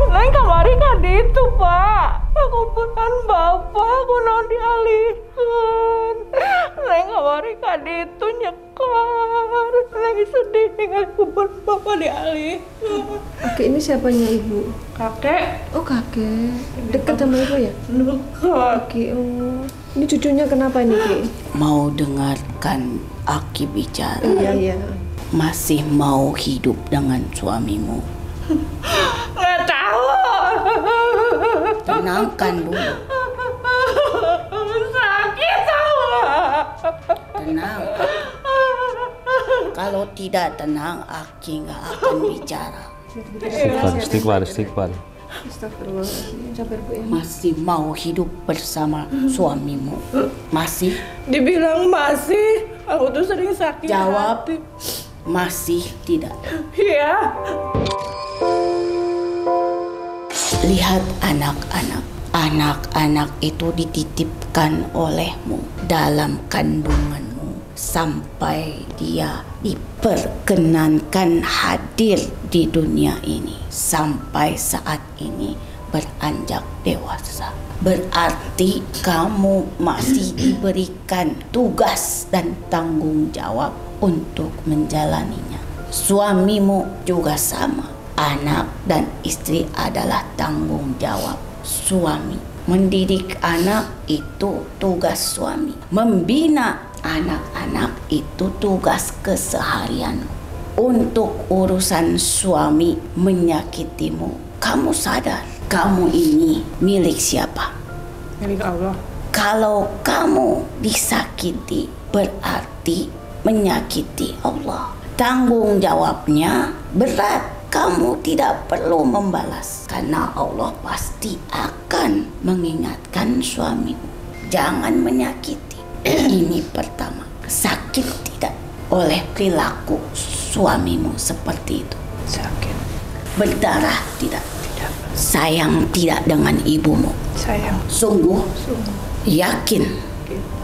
Neng kamari kan itu pak aku bukan bapak aku mau dialihkan Neng kamari kan itu nyekar Neng sedih dengan kubur bapak dialihkan Oke, ini siapanya Ibu? kakek Oh, kakek. Dekat sama Ibu ya? dekat Oke, oh. Ini cucunya kenapa nih, Ki? Mau dengarkan Aki bicara. Iya, iya. Masih mau hidup dengan suamimu. nggak tahu Tenangkan dulu. sakit tahu Tenang. Kalau tidak tenang, Aki nggak akan bicara. Istighfar. Astagfirullahaladzim. Sabar, Bu ya. Masih mau hidup bersama suamimu? Masih? dibilang masih aku tuh sering sakit Jawab. hati. Masih tidak. Iya Lihat anak-anak. Anak-anak itu dititipkan olehmu dalam kandunganmu sampai dia diperkenankan hadir di dunia ini sampai saat ini beranjak dewasa. Berarti kamu masih diberikan tugas dan tanggung jawab untuk menjalaninya. Suamimu juga sama. Anak dan istri adalah tanggung jawab suami. Mendidik anak itu tugas suami. Membina anak-anak itu tugas keseharian. Untuk urusan suami menyakitimu, kamu sadar kamu ini milik siapa? milik Allah Kalau kamu disakiti berarti menyakiti Allah. Tanggung jawabnya berat. Kamu tidak perlu membalas karena Allah pasti akan mengingatkan suamimu. Jangan menyakiti. Ini pertama. Sakit tidak oleh perilaku suamimu seperti itu. sakit Berdarah tidak. Sayang tidak dengan ibumu. sayang Sungguh yakin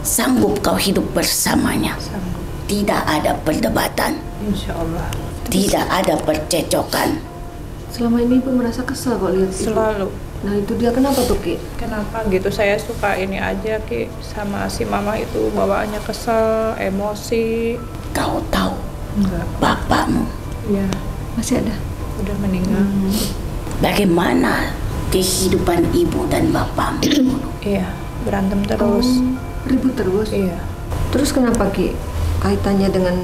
sanggup kau hidup bersamanya. sanggup Tidak ada perdebatan. insya Allah Tidak ada percecokan. Selama ini Ibu merasa kesel kok lihat Ibu. selalu Nah, itu dia kenapa tuh, Ki? kenapa gitu saya suka ini aja Ki sama si mama itu bawaannya kesel emosi Kau tahu enggak bapakmu ya Masih ada? udah meninggal bagaimana kehidupan ibu dan bapakmu dulu? iya berantem terus Ribut terus? iya Terus kenapa, Ki? Kaitannya dengan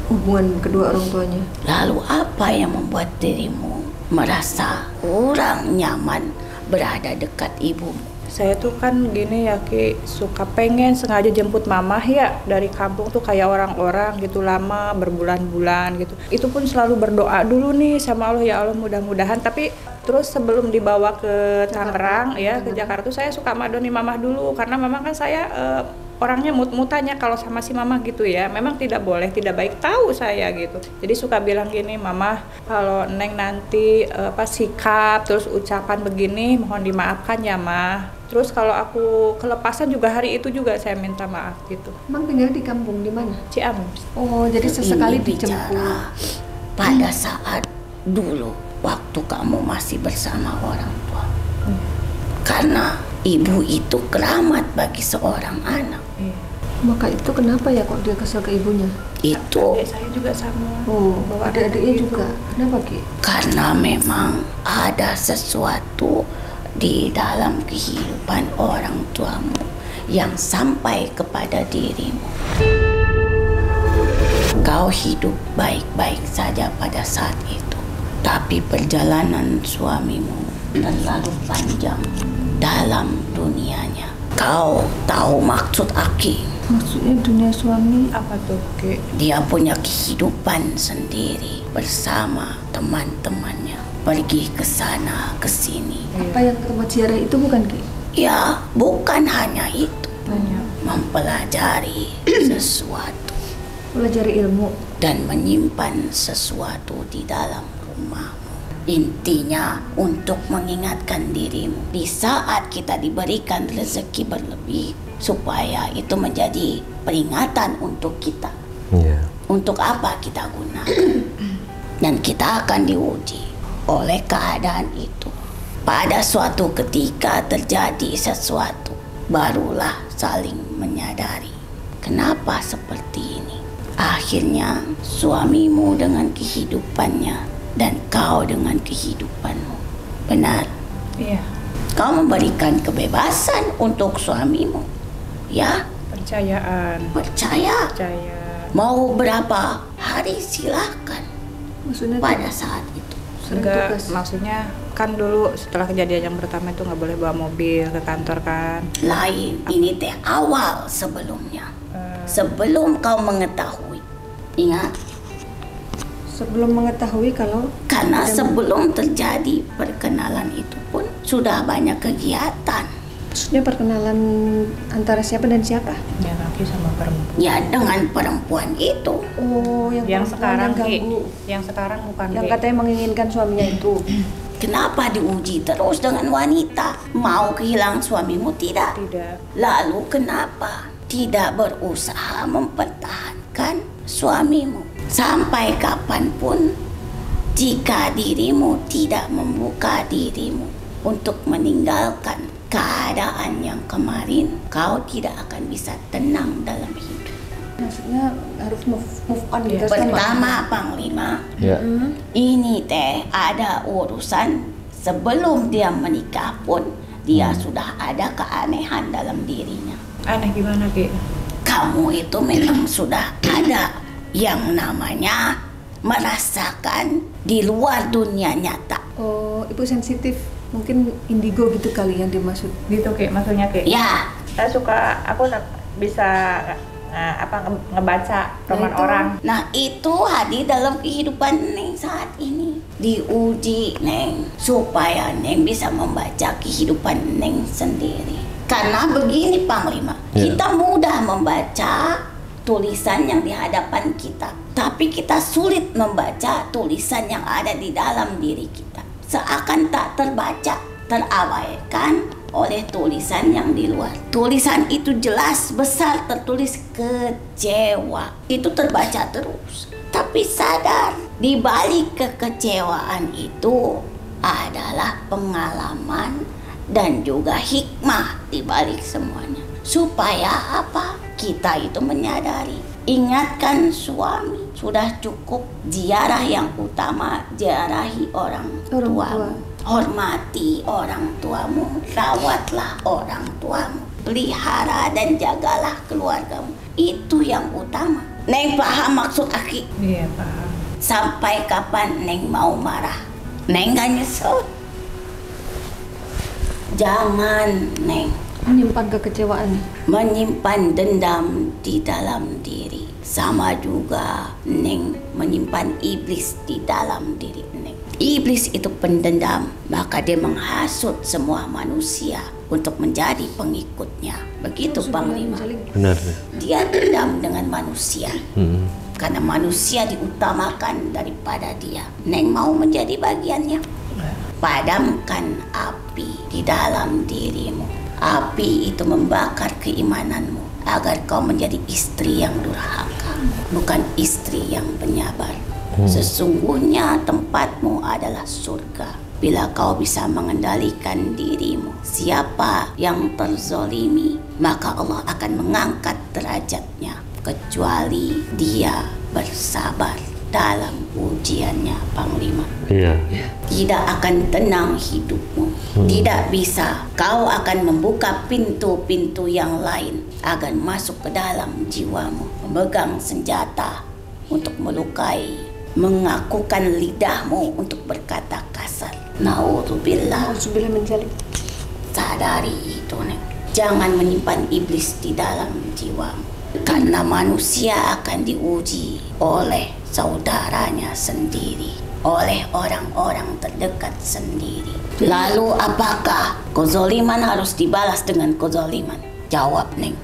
hubungan kedua orang tuanya? Lalu apa yang membuat dirimu merasa kurang nyaman berada dekat ibumu? saya tuh kan gini ya Ki suka pengen sengaja jemput mamah ya dari kampung tuh kayak orang-orang gitu lama berbulan-bulan gitu itu pun selalu berdoa dulu nih sama Allah ya Allah mudah-mudahan tapi terus sebelum dibawa ke Tangerang ya ke Jakarta tuh saya suka madoni mamah dulu karena mamah kan saya orangnya mut-mutannya kalau sama si mama gitu ya. Memang tidak boleh, tidak baik, tahu saya gitu. Jadi suka bilang gini, mama kalau Neng nanti sikap terus ucapan begini mohon dimaafkan ya mah. Terus kalau aku kelepasan juga hari itu juga saya minta maaf gitu. Emang tinggal di kampung di mana? Ciamis. Oh, jadi sesekali Ini dijemput. bicara pada saat dulu waktu kamu masih bersama orang tua. Karena ibu itu keramat bagi seorang anak. Maka itu kenapa ya kok dia kesel ke ibunya? Itu Adik saya juga sama. Oh, Bawa adik-adiknya adik juga. Kenapa Ki? karena memang ada sesuatu di dalam kehidupan orang tuamu yang sampai kepada dirimu. Kau hidup baik-baik saja pada saat itu, tapi perjalanan suamimu terlalu panjang dalam dunianya. Kau tahu maksud Aki? Maksudnya dunia suami? Apa tuh, Ki? Dia punya kehidupan sendiri bersama teman-temannya, pergi ke sana ke sini. Apa yang tempat ziarah itu bukan Ki? Ya, bukan hanya itu, Banyak. mempelajari sesuatu Pelajari ilmu. dan menyimpan sesuatu di dalam rumahmu. Intinya untuk mengingatkan dirimu di saat kita diberikan rezeki berlebih, supaya itu menjadi peringatan untuk kita. Iya. Untuk apa kita gunakan? Dan kita akan diuji oleh keadaan itu. Pada suatu ketika terjadi sesuatu, barulah saling menyadari kenapa seperti ini. Akhirnya suamimu dengan kehidupannya dan kau dengan kehidupanmu. Benar? Iya, Kau memberikan kebebasan untuk suamimu. Ya, percayaan. percaya. Percaya. Mau berapa hari silakan Maksudnya pada saat itu. Enggak, tugas. maksudnya kan dulu setelah kejadian yang pertama itu nggak boleh bawa mobil ke kantor kan. Lain, ini teh awal sebelumnya. Sebelum kau mengetahui. Ingat, sebelum mengetahui kalau karena sebelum terjadi perkenalan itu pun sudah banyak kegiatan. maksudnya perkenalan antara siapa dan siapa? Ya laki sama perempuan. Ya dengan perempuan itu. Oh, yang Yang perempuan sekarang yang Ki, ganggu. yang sekarang bukan Yang Ki. katanya menginginkan suaminya itu. Kenapa diuji terus dengan wanita? Mau kehilangan suamimu tidak? Tidak. Lalu kenapa tidak berusaha mempertahankan suamimu? Sampai kapanpun jika dirimu tidak membuka dirimu untuk meninggalkan keadaan yang kemarin, kau tidak akan bisa tenang dalam hidup. Maksudnya harus move on gitu. Iya. Pertama, Panglima, Ya. ini teh ada urusan sebelum dia menikah pun dia sudah ada keanehan dalam dirinya. Aneh gimana Ki? Kamu itu memang sudah ada yang namanya merasakan di luar dunia nyata. Oh, ibu sensitif. Mungkin indigo gitu kali yang dimaksud. Gitu Ki, maksudnya Ki. Ya, Saya suka, aku bisa ngebaca roman itu. orang. nah itu hadir dalam kehidupan Neng saat ini. Diuji Neng, supaya Neng bisa membaca kehidupan Neng sendiri. Karena begini Panglima, Ya. kita mudah membaca tulisan yang di hadapan kita, tapi kita sulit membaca tulisan yang ada di dalam diri kita. Seakan tak terbaca, terabaikan oleh tulisan yang di luar. Tulisan itu jelas besar tertulis kecewa. Itu terbaca terus. Tapi sadar, di balik kekecewaan itu adalah pengalaman dan juga hikmah di balik semuanya. Supaya apa? Kita itu menyadari, ingatkan suami, sudah cukup ziarah yang utama, ziarahi orang tuamu. Hormati orang tuamu, rawatlah orang tuamu, pelihara dan jagalah keluargamu. Itu yang utama. Neng paham maksud Aki? Iya paham. Sampai kapan Neng mau marah? Neng gak nyesel. Jangan Neng Menyimpan kekecewaan. menyimpan dendam di dalam diri. Sama juga Neng menyimpan iblis di dalam diri Neng. Iblis itu pendendam, maka dia menghasut semua manusia untuk menjadi pengikutnya. Begitu Panglima. Benar. Dia dendam dengan manusia. Karena manusia diutamakan daripada dia. Neng mau menjadi bagiannya. Padamkan api di dalam dirimu. Api itu membakar keimananmu agar kau menjadi istri yang durhaka, bukan istri yang penyabar. Sesungguhnya tempatmu adalah surga. Bila kau bisa mengendalikan dirimu, siapa yang terzolimi, maka Allah akan mengangkat derajatnya, kecuali dia bersabar dalam ujiannya, Panglima. Iya. Tidak akan tenang hidupmu. Tidak bisa. Kau akan membuka pintu-pintu yang lain agar masuk ke dalam jiwamu, memegang senjata untuk melukai, mengakukan lidahmu untuk berkata kasar. Naudzubillah. Alhamdulillah menjalik. Sadari itu, Neng. Jangan menyimpan iblis di dalam jiwamu. Karena manusia akan diuji oleh saudaranya sendiri, oleh orang-orang terdekat sendiri. Lalu apakah kezaliman harus dibalas dengan kezaliman? Jawab, Neng.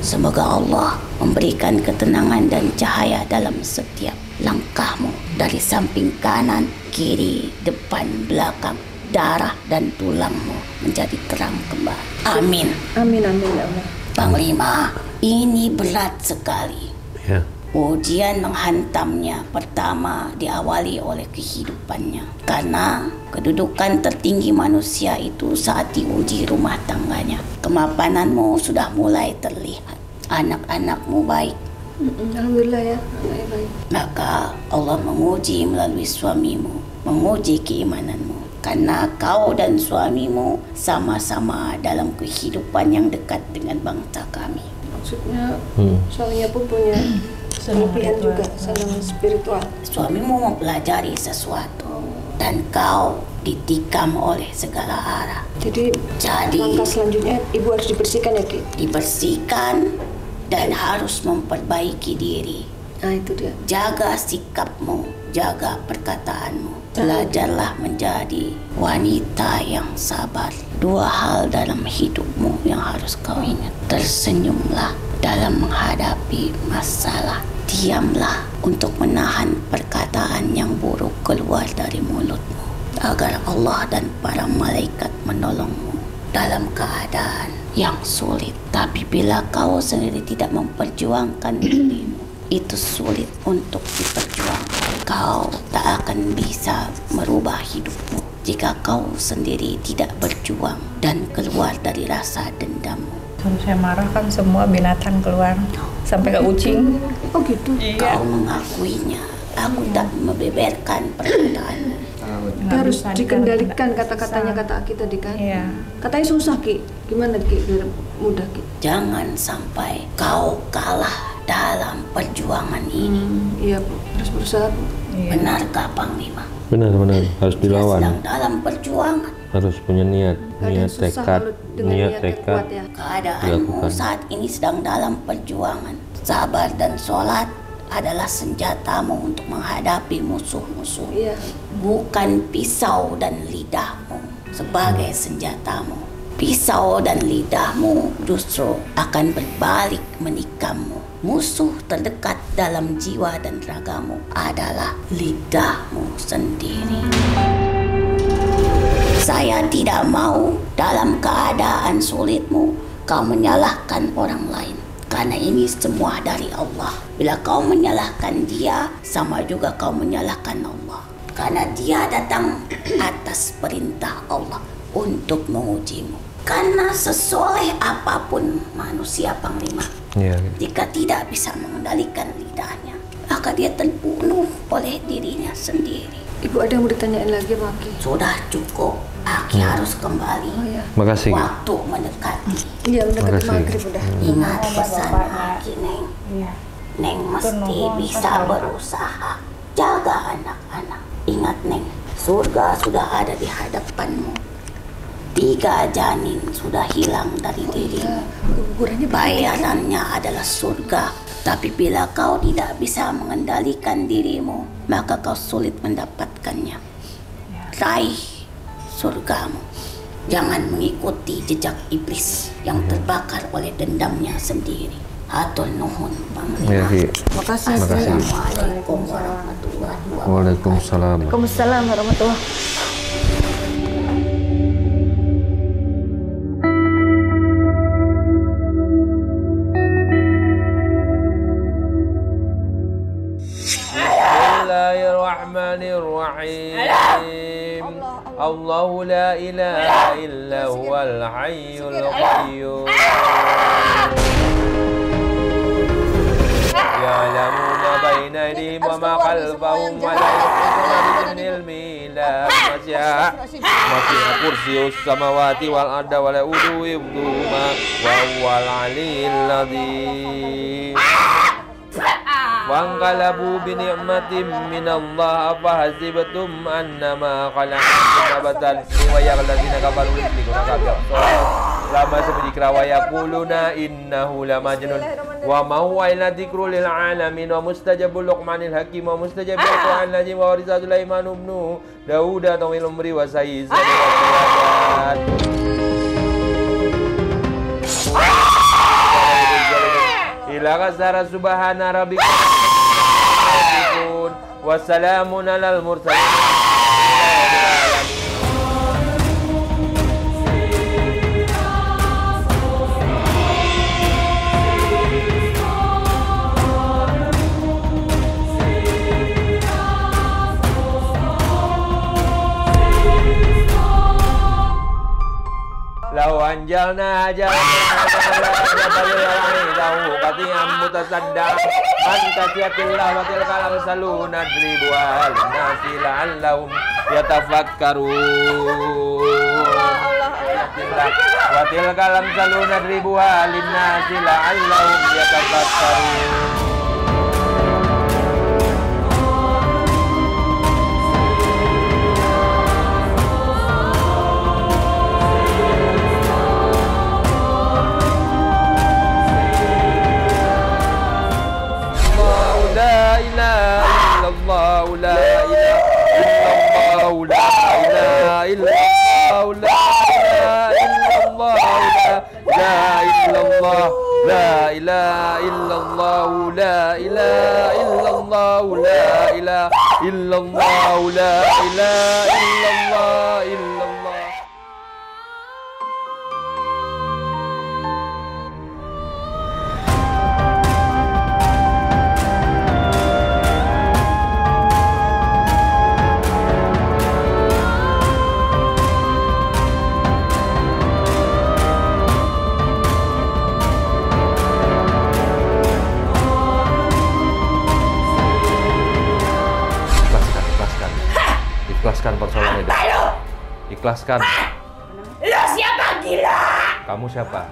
Semoga Allah memberikan ketenangan dan cahaya dalam setiap langkahmu, dari samping kanan, kiri, depan, belakang, darah dan tulangmu menjadi terang kembali. Amin. Amin, amin ya Allah. Panglima, ini berat sekali. Ya. Ujian menghantamnya pertama diawali oleh kehidupannya. Karena kedudukan tertinggi manusia itu saat diuji rumah tangganya. Kemapananmu sudah mulai terlihat. Anak-anakmu baik. Alhamdulillah ya, anaknya baik. Maka Allah menguji melalui suamimu, menguji keimananmu. Karena kau dan suamimu sama-sama dalam kehidupan yang dekat dengan bangsa kami. Maksudnya suaminya pun punya kelebihan juga, senang spiritual. Suamimu mempelajari sesuatu dan kau ditikam oleh segala arah. Jadi langkah selanjutnya ibu harus dibersihkan ya, Ki? Dibersihkan dan harus memperbaiki diri. Nah itu dia. Jaga sikapmu, jaga perkataanmu. Belajarlah menjadi wanita yang sabar. 2 hal dalam hidupmu yang harus kau ingat. Tersenyumlah dalam menghadapi masalah. Diamlah untuk menahan perkataan yang buruk keluar dari mulutmu, agar Allah dan para malaikat menolongmu dalam keadaan yang sulit. Tapi bila kau sendiri tidak memperjuangkan dirimu, itu sulit untuk diperjuangkan. Kau tak akan bisa merubah hidupmu jika kau sendiri tidak berjuang dan keluar dari rasa dendammu. Kalau saya marah kan semua binatang keluar, sampai ke kucing. Oh gitu. Kau mengakuinya. Aku tak membeberkan perkataanmu. Harus dikendalikan kata-katanya, kata Aki tadi kan. Iya. Katanya susah, Ki. Gimana, Ki, biar mudah, Ki? Jangan sampai kau kalah dalam perjuangan ini. Iya, Bu. Harus berusaha, Bu. Iya. Benarkah, Panglima? Benar, harus Dia dilawan. sedang dalam perjuangan. Harus punya niat Susah tekad, kalau dengan niat niat yang tekad. kuat ya. Keadaanmu Dilakukan. saat ini sedang dalam perjuangan. Sabar dan sholat adalah senjatamu untuk menghadapi musuh-musuh. Iya. Bukan pisau dan lidahmu sebagai senjatamu. Pisau dan lidahmu justru akan berbalik menikammu. Musuh terdekat dalam jiwa dan ragamu adalah lidahmu sendiri. Saya tidak mau dalam keadaan sulitmu kau menyalahkan orang lain. Karena ini semua dari Allah. Bila kau menyalahkan dia, sama juga kau menyalahkan Allah. Karena dia datang atas perintah Allah untuk mengujimu. Karena sesoleh apapun manusia, Panglima, jika tidak bisa mengendalikan lidahnya, maka dia terbunuh oleh dirinya sendiri. Ibu ada yang mau ditanyain lagi, Maki? Sudah cukup. Aki harus kembali. Oh ya. Makasih. Waktu mendekati. Iya, mendekati Makasih. maghrib udah. Ingat pesan Aki, Neng. Iya. Neng mesti bisa berusaha. Jaga anak-anak. Ingat, Neng, surga sudah ada di hadapanmu. 3 janin sudah hilang dari dirimu. Kuburannya Bayarannya adalah surga Tapi bila kau tidak bisa mengendalikan dirimu, maka kau sulit mendapatkannya. Raih surgamu. Jangan mengikuti jejak iblis yang terbakar oleh dendamnya sendiri. Hatur nuhun panglima. Makasih. Assalamualaikum warahmatullahi wabarakatuh. Waalaikumsalam. Waalaikumsalam warahmatullahi. Bismillahirrahmanirrahim. Allahu la ilaha illa huwal hayyul qayyum. Ya'lamu ma baina aydihim wa ma khalfahum wa la yuhituna bi ilmi illa ma syaa. Wasi'a kursiyyus samawati wal arda wa la ya'uduhu hifdhuhuma wa huwal aliyyul azim. Wangkalabu bini'matim minallah afahasibtum annama khalaqakum abatan wa yaqladina kafaru yuslikuna kabir lama sabdikra wa yaquluna innahu lamajnun wa ma huwa illa dzikrul lil alamin wa mustajabul luqmanil hakim wa mustajabul qur'an lazim wa warisa Sulaiman ibn Daud tawil umri wa sayyiz ila kasara subhana rabbika wassalamun alal mursalin. Lau anjalna qati'an mutasaddaq man tasyatillah wa tilkal amsaluna dribu al-nasi la'allahum yatafakkarun. Wa tilkal amsaluna dribu al-nasi la'allahum yatafakkarun. La ilaha illallah, la ilaha illallah, la ilaha illallah, la ilaha illallah, illallah. Ikhlaskan persoalan itu. Ikhlaskan. Lo siapa gila? Kamu siapa?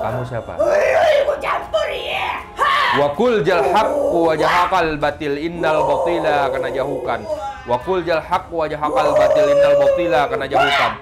Kamu siapa? Ikut campur ya. Wa qul jal haqqu wa jahaqal batil innal batila kana jahukan. Wa qul jal haqqu wa jahaqal batil innal batila kana jahukan.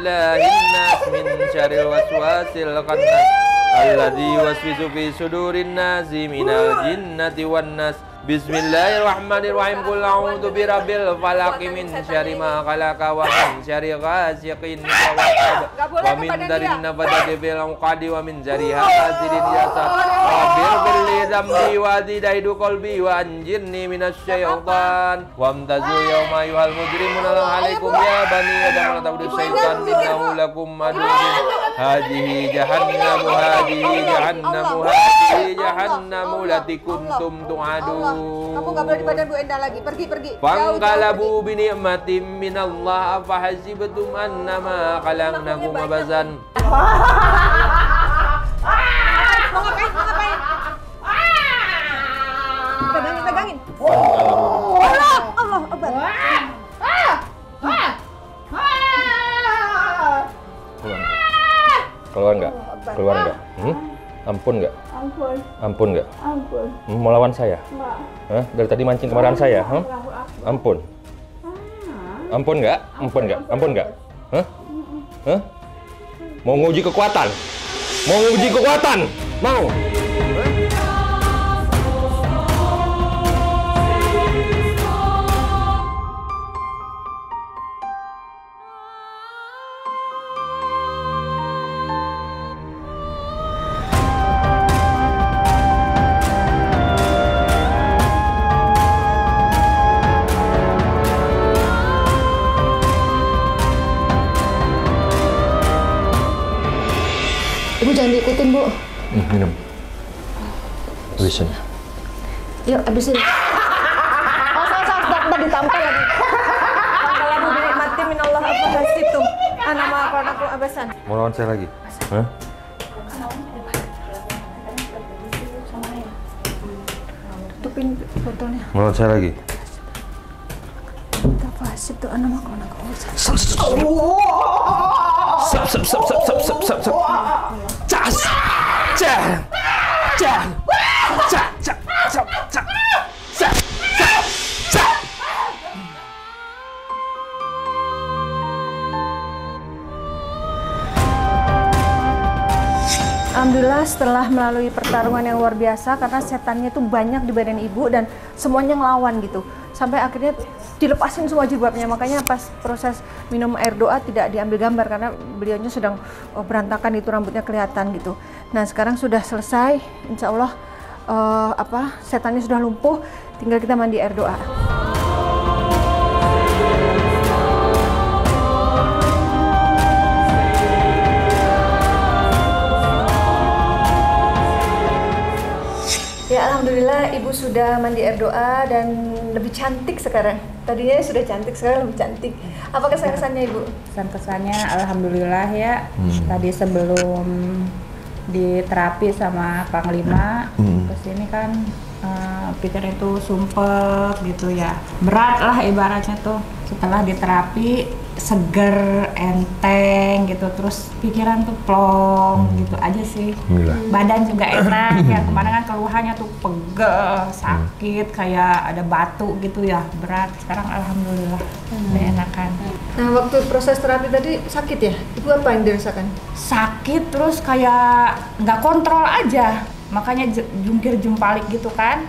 Ilahinnas min syarril waswasil khannas alladzi yuwaswisu fi sudurin nasi minal jinnati wan nas. Bismillahirrahmanirrahim. Qul a'udzu birabbil falaq min syarri ma khalaqa wa min syarri ghasiqin idza waqab wa min darrin nafadati fil 'uqadi wa min syarri hasidin yasad. Rabbir billi zambi wa zidaidu qalbi wa anjirni minasyaitan wa amtazu yawma ayyuhal mujrimun alaikum ya bani adam la ta'budu syaitan innahu lakum aduwwun hadhihi jahannamu lati kuntum tu'adun. Kamu nggak boleh di badan Bu Enda lagi. Pergi. Fangqalabu bi ni'matin minallah afa hasibtum annama khalaqnakum abasan. Mau ngapain? Pegangin. Allah, obat. Keluar nggak? Ampun nggak? Mau lawan saya? Hah? Dari tadi mancing kemarahan saya? Hah? Ampun nggak? Hah? Mau nguji kekuatan? Mau? Ibu jangan diikutin, Bu. Minum. Habisin. Yuk, habisin. Saat ditampal lagi. Kalau dinikmati minallah apa hasibtum nama aku abasan. Mau lawan saya lagi? Hah? Tutupin botolnya. Mau lawan saya lagi? Apa hasibtum nama aku abasan. Alhamdulillah setelah melalui pertarungan yang luar biasa karena setannya tuh banyak di badan ibu dan semuanya ngelawan gitu. Sampai akhirnya dilepasin semua jilbabnya, makanya pas proses minum air doa tidak diambil gambar karena beliaunya sedang berantakan itu, rambutnya kelihatan gitu. Nah sekarang sudah selesai, insya Allah setannya sudah lumpuh, tinggal kita mandi air doa. Ya alhamdulillah ibu sudah mandi air doa dan lebih cantik sekarang. Tadinya sudah cantik, sekarang lebih cantik. Apa kesan-kesannya ibu? Kesan-kesannya alhamdulillah ya. Tadi sebelum diterapi sama Panglima kesini kan pikiran itu sumpek gitu ya. Berat lah ibaratnya tuh. Setelah diterapi seger, enteng gitu, terus pikiran tuh plong gitu aja sih. Badan juga enak ya, kemarin kan keluhannya tuh pegel, sakit, kayak ada batu gitu ya, berat. Sekarang alhamdulillah udah enakan. Nah waktu proses terapi tadi sakit ya? Ibu apa yang dirasakan? Sakit terus kayak nggak kontrol aja, makanya jungkir jumpalik gitu kan.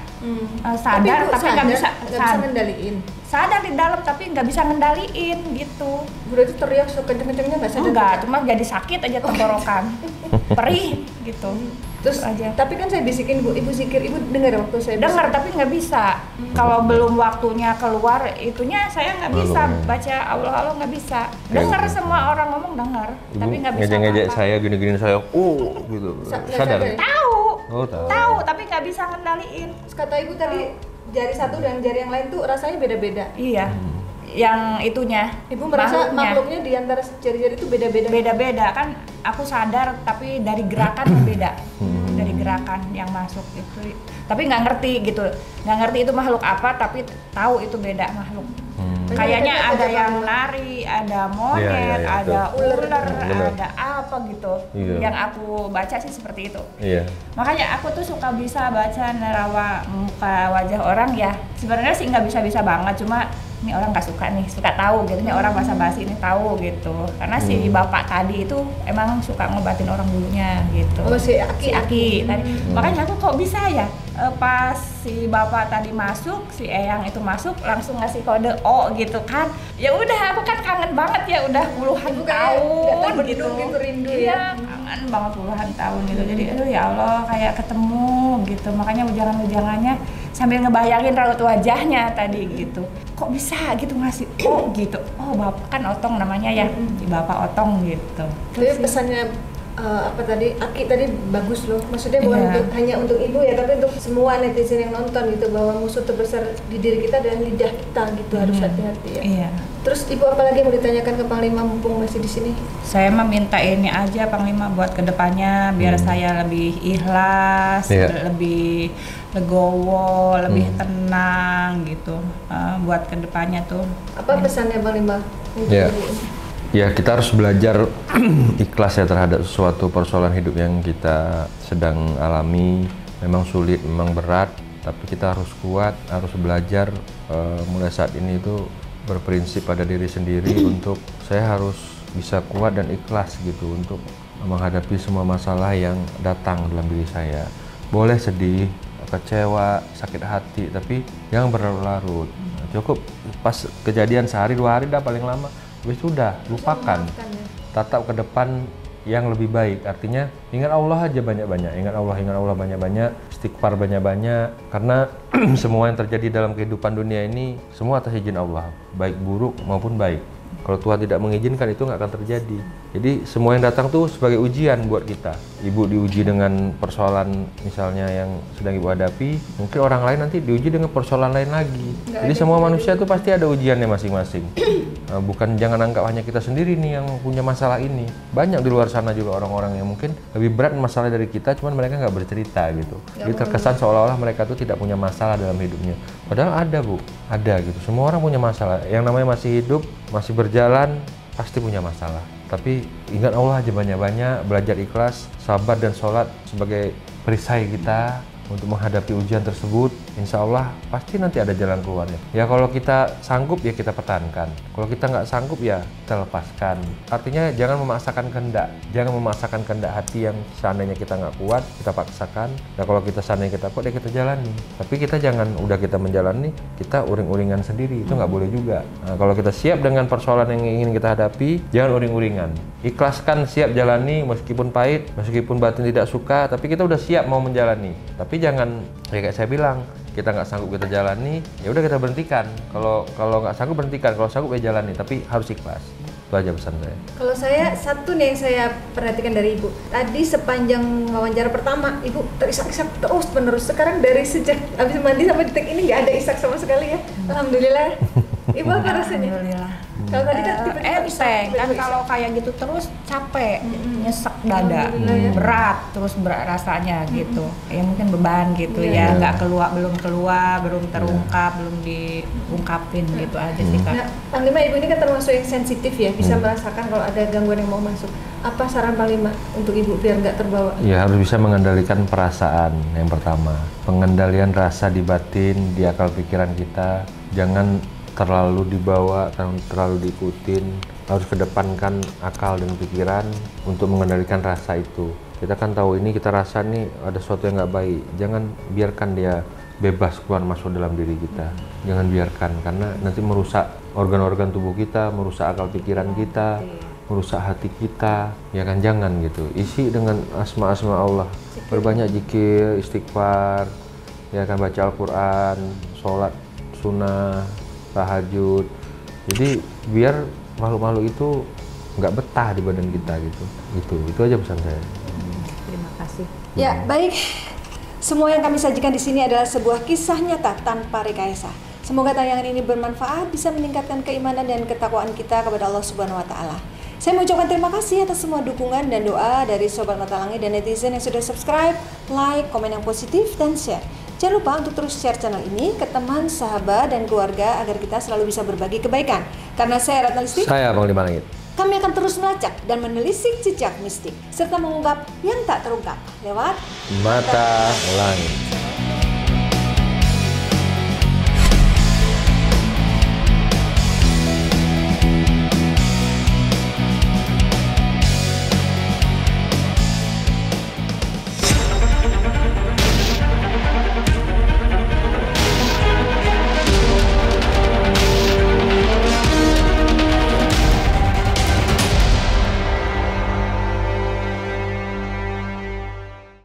Sadar tapi nggak bisa ngendaliin. Sadar di dalam tapi nggak bisa ngendaliin gitu. Berarti teriak kenceng-kencengnya nggak sadar? Enggak, cuma jadi sakit aja tenggorokan, perih gitu. Terus aja. Tapi kan saya bisikin ibu zikir, ibu dengar waktu saya dengar tapi nggak bisa. Kalau belum waktunya keluar itunya saya nggak bisa baca Allah nggak bisa. Dengar semua orang ngomong dengar, tapi nggak bisa. Ngejek-ngejek saya gini-gini saya, gitu. Sadar? Tahu, tapi nggak bisa ngendaliin. Kata ibu tadi jari satu dan jari yang lain tuh rasanya beda-beda. Iya. Yang itunya. Ibu merasa makhluknya di antara jari-jari itu beda-beda. Beda-beda kan. Aku sadar tapi dari gerakan beda. Dari gerakan yang masuk itu. Tapi nggak ngerti gitu. Nggak ngerti itu makhluk apa tapi tahu itu beda makhluk. Kayaknya ada yang lari, ada monyet, ada ular, ada apa gitu. Yang aku baca sih seperti itu. Makanya aku tuh suka bisa baca nerawa muka wajah orang ya. Sebenarnya sih nggak bisa-bisa banget, cuma ini orang nggak suka nih, suka tahu gitu. Ini orang basa-basi ini tahu gitu. Karena si bapak tadi itu emang suka ngobatin orang dulunya gitu. Oh si Aki tadi. Makanya aku kok bisa ya? Pas si bapak tadi masuk, si Eyang itu masuk langsung ngasih kode O gitu kan. Ya udah aku kan kangen banget ya, udah puluhan tahun gitu. Rindu iya, ya. kangen banget puluhan tahun gitu. Jadi aduh ya Allah kayak ketemu gitu. Makanya ujangan-ujangannya sambil ngebayangin raut wajahnya tadi gitu. Kok bisa gitu ngasih gitu. Oh bapak kan Otong namanya ya, Bapak Otong gitu. Tapi pesannya apa tadi Aki tadi bagus loh, maksudnya bukan hanya untuk ibu ya, tapi untuk semua netizen yang nonton gitu, bahwa musuh terbesar di diri kita adalah lidah kita gitu. Harus hati-hati ya. Iya. Terus ibu apa lagi yang mau ditanyakan ke Panglima mumpung masih di sini? Saya mah minta ini aja Panglima buat kedepannya biar saya lebih ikhlas, lebih legowo, lebih tenang gitu buat kedepannya tuh. Apa pesannya Panglima untuk ibu? Ya, kita harus belajar ikhlas ya terhadap sesuatu persoalan hidup yang kita sedang alami. Memang sulit, memang berat, tapi kita harus kuat, harus belajar mulai saat ini itu berprinsip pada diri sendiri untuk saya harus bisa kuat dan ikhlas gitu untuk menghadapi semua masalah yang datang dalam diri saya. Boleh sedih, kecewa, sakit hati, tapi jangan berlarut-larut. Cukup pas kejadian sehari 2 hari dah paling lama. Wis sudah, lupakan. Tatap ke depan yang lebih baik. Artinya ingat Allah aja banyak-banyak. Ingat Allah banyak-banyak. Istighfar banyak-banyak. Karena semua yang terjadi dalam kehidupan dunia ini semua atas izin Allah, baik buruk maupun baik. Kalau Tuhan tidak mengizinkan itu nggak akan terjadi. Jadi semua yang datang tuh sebagai ujian buat kita. Ibu diuji dengan persoalan misalnya yang sedang ibu hadapi, mungkin orang lain nanti diuji dengan persoalan lain lagi. Jadi semua manusia tuh pasti ada ujiannya masing-masing. Bukan jangan anggap hanya kita sendiri nih yang punya masalah ini. Banyak di luar sana juga orang-orang yang mungkin lebih berat masalah dari kita, cuman mereka nggak bercerita gitu. Jadi terkesan seolah-olah mereka tuh tidak punya masalah dalam hidupnya. Padahal ada Bu, ada gitu. Semua orang punya masalah. Yang namanya masih hidup, masih berjalan, pasti punya masalah. Tapi ingat Allah aja banyak-banyak, belajar ikhlas, sabar dan sholat sebagai perisai kita untuk menghadapi ujian tersebut. Insya Allah pasti nanti ada jalan keluarnya. Ya kalau kita sanggup ya kita pertahankan. Kalau kita nggak sanggup ya kita lepaskan. Artinya jangan memaksakan kehendak. Jangan memaksakan kehendak hati yang seandainya kita nggak kuat, kita paksakan. Nah kalau kita seandainya kita kuat ya kita jalani. Tapi kita jangan udah kita menjalani, kita uring-uringan sendiri. Itu nggak boleh juga. Nah, kalau kita siap dengan persoalan yang ingin kita hadapi, jangan uring-uringan. Ikhlaskan, siap jalani meskipun pahit, meskipun batin tidak suka, tapi kita udah siap mau menjalani. Tapi jangan kayak saya bilang, kita nggak sanggup kita jalani, ya udah kita berhentikan. Kalau nggak sanggup berhentikan, kalau sanggup ya jalani, tapi harus ikhlas. Itu aja pesan saya. Kalau saya satu nih yang saya perhatikan dari ibu, tadi sepanjang wawancara pertama ibu terisak-isak terus menerus. Sekarang dari sejak habis mandi sampai detik ini nggak ada isak sama sekali ya. Alhamdulillah. Ibu apa rasanya? Alhamdulillah. Kalau tadi kan enteng kan, kalau kayak gitu terus capek, nyesek dada, berat rasanya gitu. Ya mungkin beban gitu ya, nggak belum keluar, belum terungkap, belum diungkapin gitu aja sih Kak. Nah, Panglima ibu ini kan termasuk yang sensitif ya, bisa merasakan kalau ada gangguan yang mau masuk. Apa saran Panglima untuk ibu biar nggak terbawa? Ya harus bisa mengendalikan perasaan yang pertama. Pengendalian rasa di batin, di akal pikiran kita. Jangan terlalu dibawa, terlalu diikutin. Harus kedepankan akal dan pikiran untuk mengendalikan rasa itu. Kita kan tahu ini, kita rasa nih ada sesuatu yang nggak baik. Jangan biarkan dia bebas keluar masuk dalam diri kita. Jangan biarkan, karena nanti merusak organ-organ tubuh kita, merusak akal pikiran kita, merusak hati kita. Ya kan, jangan gitu. Isi dengan asma-asma Allah. Berbanyak zikir, istighfar, ya kan, baca Al-Quran, sholat sunnah, tahajud. Jadi biar makhluk-makhluk itu nggak betah di badan kita gitu. Itu aja pesan saya. Terima kasih. Ya baik, semua yang kami sajikan di sini adalah sebuah kisah nyata tanpa rekayasa. Semoga tayangan ini bermanfaat, bisa meningkatkan keimanan dan ketakwaan kita kepada Allah Subhanahu Wa Taala. Saya mengucapkan terima kasih atas semua dukungan dan doa dari Sobat Mata Langit dan netizen yang sudah subscribe, like, komen yang positif, dan share. Jangan lupa untuk terus share channel ini ke teman, sahabat, dan keluarga agar kita selalu bisa berbagi kebaikan. Karena saya Ratna Listi, Saya Panglima Langit. kami akan terus melacak dan menelisik jejak mistik serta mengungkap yang tak terungkap lewat Mata Langit.